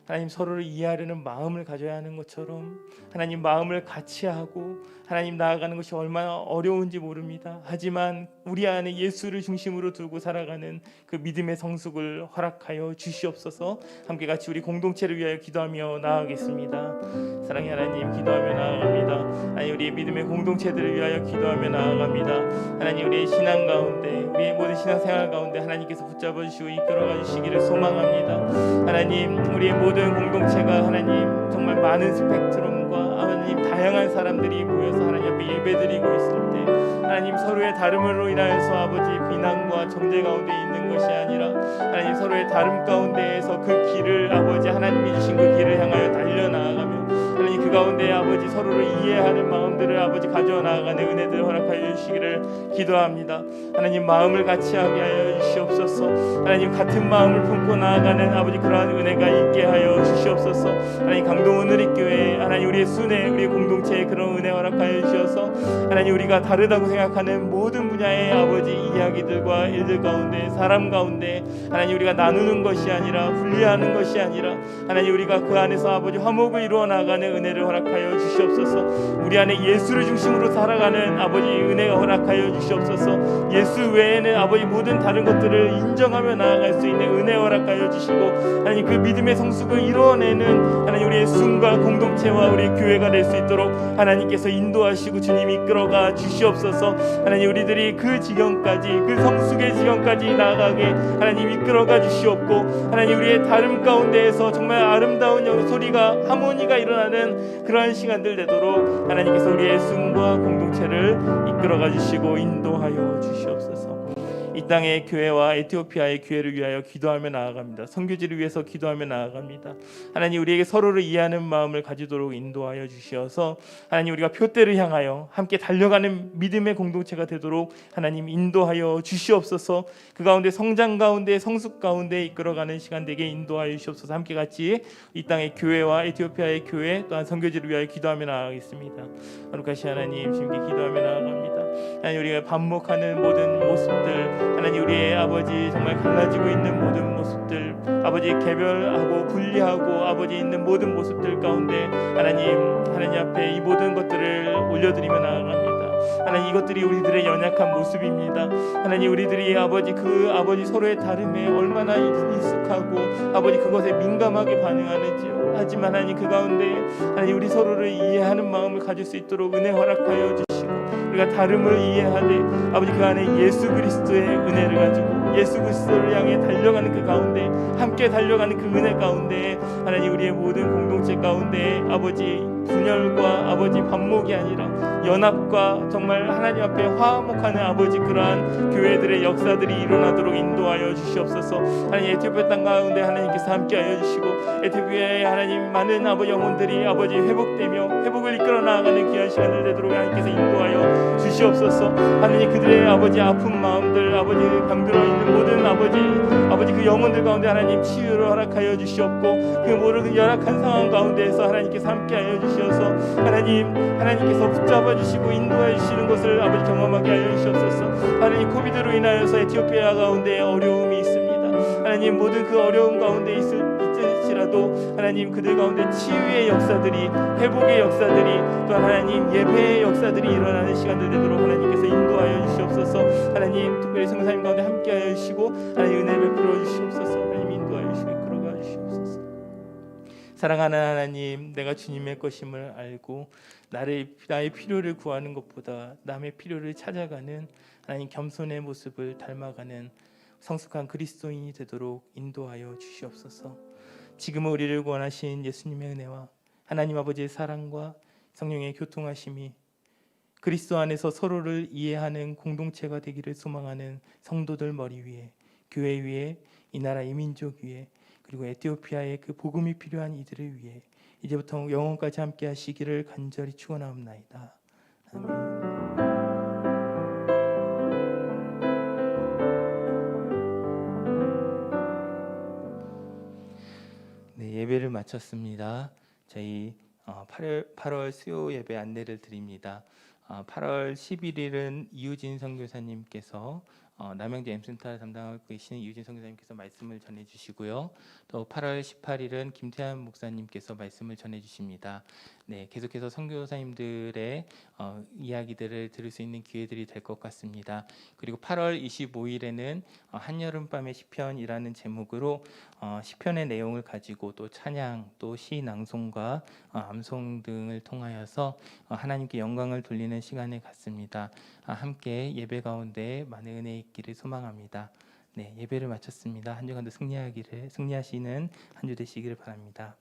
하나님 서로를 이해하려는 마음을 가져야 하는 것처럼 하나님 마음을 같이 하고 하나님 나아가는 것이 얼마나 어려운지 모릅니다. 하지만 우리 안에 예수를 중심으로 두고 살아가는 그 믿음의 성숙을 허락하여 주시옵소서. 함께 같이 우리 공동체를 위하여 기도하며 나아가겠습니다. 사랑의 하나님 기도하며 나아갑니다. 하나님 우리의 믿음의 공동체들을 위하여 기도하며 나아갑니다. 하나님 우리의 신앙 가운데 우리의 모든 신앙생활 가운데 하나님께서 붙잡아 주시고 이끌어가 주시기를 소망합니다. 하나님 우리의 모든 공동체가 하나님 정말 많은 스펙트럼과 하나님 다양한 사람들이 모여서 하나님 앞에 예배드리고 있을 때 하나님 서로의 다름으로 인하여서 아버지 비난과 정죄 가운데 있는 것이 아니라 하나님 서로의 다름 가운데에서 그 길을 아버지 하나님이 주신 그 길을 향하여 달려나아가며 하나님 그 가운데 아버지 서로를 이해하는 마음들을 아버지 가져어 나아가는 은혜들을 허락하여 주시기를 기도합니다. 하나님 마음을 같이 하게 하여 주시옵소서. 하나님 같은 마음을 품고 나아가는 아버지 그러한 은혜가 있게 하여 주시옵소서. 하나님 강동원 누리교회 하나님 우리의 순회 우리의 공동체에 그런 은혜 허락하여 주셔서 하나님 우리가 다르다고 생각하는 모든 분야의 아버지 이야기들과 일들 가운데 사람 가운데 하나님 우리가 나누는 것이 아니라 분리하는 것이 아니라 하나님 우리가 그 안에서 아버지 화목을 이루어 나가는 은혜를 허락하여 주시옵소서. 우리 안에 예수를 중심으로 살아가는 아버지 은혜가 허락하여 주시옵소서. 예수 외에는 아버지 모든 다른 것들을 인정하며 나아갈 수 있는 은혜 허락하여 주시고 하나님 그 믿음의 성숙을 이루어내는 하나님 우리의 순과 공동체와 우리의 교회가 될 수 있도록 하나님께서 인도하시고 주님 이끌어가 주시옵소서. 하나님 우리들이 그 지경까지 그 성숙의 지경까지 나아가게 하나님 이끌어가 주시옵고 하나님 우리의 다름 가운데에서 정말 아름다운 소리가 하모니가 일어나는 그러한 시간들 되도록 하나님께서 우리의 순과 공동체를 이끌어가 주시고 인도하여 주시옵소서. 이 땅의 교회와 에티오피아의 교회를 위하여 기도하며 나아갑니다. 선교지를 위해서 기도하며 나아갑니다. 하나님 우리에게 서로를 이해하는 마음을 가지도록 인도하여 주시어서 하나님 우리가 표대를 향하여 함께 달려가는 믿음의 공동체가 되도록 하나님 인도하여 주시옵소서. 그 가운데 성장 가운데 성숙 가운데 이끌어가는 시간 되게 인도하여 주시옵소서. 함께 같이 이 땅의 교회와 에티오피아의 교회 또한 선교지를 위하여 기도하며 나아가겠습니다. 거룩하신 하나님 주님께 기도하며 나아갑니다. 하나님 우리가 반복하는 모든 모습들 하나님 우리의 아버지 정말 갈라지고 있는 모든 모습들 아버지 개별하고 분리하고 아버지 있는 모든 모습들 가운데 하나님 앞에 이 모든 것들을 올려드리며 나아갑니다. 하나님 이것들이 우리들의 연약한 모습입니다. 하나님 우리들이 아버지 서로의 다름에 얼마나 익숙하고 아버지 그것에 민감하게 반응하는지요. 하지만 하나님 그 가운데 하나님 우리 서로를 이해하는 마음을 가질 수 있도록 은혜 허락하여 주시고 우리가 다름을 이해하되 아버지 그 안에 예수 그리스도의 은혜를 가지고 예수 그리스도를 향해 달려가는 그 가운데 함께 달려가는 그 은혜 가운데 하나님 우리의 모든 공동체 가운데 아버지 분열과 아버지 반목이 아니라 연합과 정말 하나님 앞에 화목하는 아버지 그러한 교회들의 역사들이 일어나도록 인도하여 주시옵소서. 하나님 에티오피아 땅 가운데 하나님께서 함께하여 주시고 에티오피아의 하나님 많은 아버지 영혼들이 아버지 회복되며 회복을 이끌어 나아가는 귀한 시간을 되도록 하나님께서 인도하여 주시옵소서. 하나님 그들의 아버지 아픈 마음들 아버지 병들어 있는 모든 아버지 그 영혼들 가운데 하나님 치유를 허락하여 주시옵고 그 모든 열악한 상황 가운데에서 하나님께서 함께하여 주시어서 하나님께서 붙잡아 주시고 인도해 주시는 것을 아버지 경험하게 하여 주시옵소서. 하나님 코비드로 인하여서 에티오피아 가운데 어려움이 있습니다. 하나님 모든 그 어려움 가운데 있을지라도 하나님 그들 가운데 치유의 역사들이 회복의 역사들이 또한 하나님 예배의 역사들이 일어나는 시간들 되도록 하나님께서 인도하여 주시옵소서. 하나님 특별히 성사님 가운데 함께하여 주시고 하나님 은혜 베풀어 주시옵소서. 하나님 인도하여 주시고 이끌어가 주시옵소서. 사랑하는 하나님, 내가 주님의 것임을 알고 나의 필요를 구하는 것보다 남의 필요를 찾아가는 하나님 겸손의 모습을 닮아가는 성숙한 그리스도인이 되도록 인도하여 주시옵소서. 지금은 우리를 구원하신 예수님의 은혜와 하나님 아버지의 사랑과 성령의 교통하심이 그리스도 안에서 서로를 이해하는 공동체가 되기를 소망하는 성도들 머리 위에, 교회 위에, 이 나라 이 민족 위에, 그리고 에티오피아의 그 복음이 필요한 이들을 위해 이제부터 영원까지 함께 하시기를 간절히 축원하옵나이다. 아멘. 네, 예배를 마쳤습니다. 저희 8월 수요 예배 안내를 드립니다. 8월 11일은 이유진 선교사님께서 남양주 M센터를 담당하고 계시는 이유진 선교사님께서 말씀을 전해주시고요. 또 8월 18일은 김태환 목사님께서 말씀을 전해주십니다. 네, 계속해서 선교사님들의 이야기들을 들을 수 있는 기회들이 될 것 같습니다. 그리고 8월 25일에는 한여름밤의 시편이라는 제목으로 시편의 내용을 가지고 또 찬양, 또 시 낭송과 암송 등을 통하여서 하나님께 영광을 돌리는 시간을 갖습니다. 함께 예배 가운데 많은 은혜 있기를 소망합니다. 네, 예배를 마쳤습니다. 한 주간도 승리하시는 한 주 되시기를 바랍니다.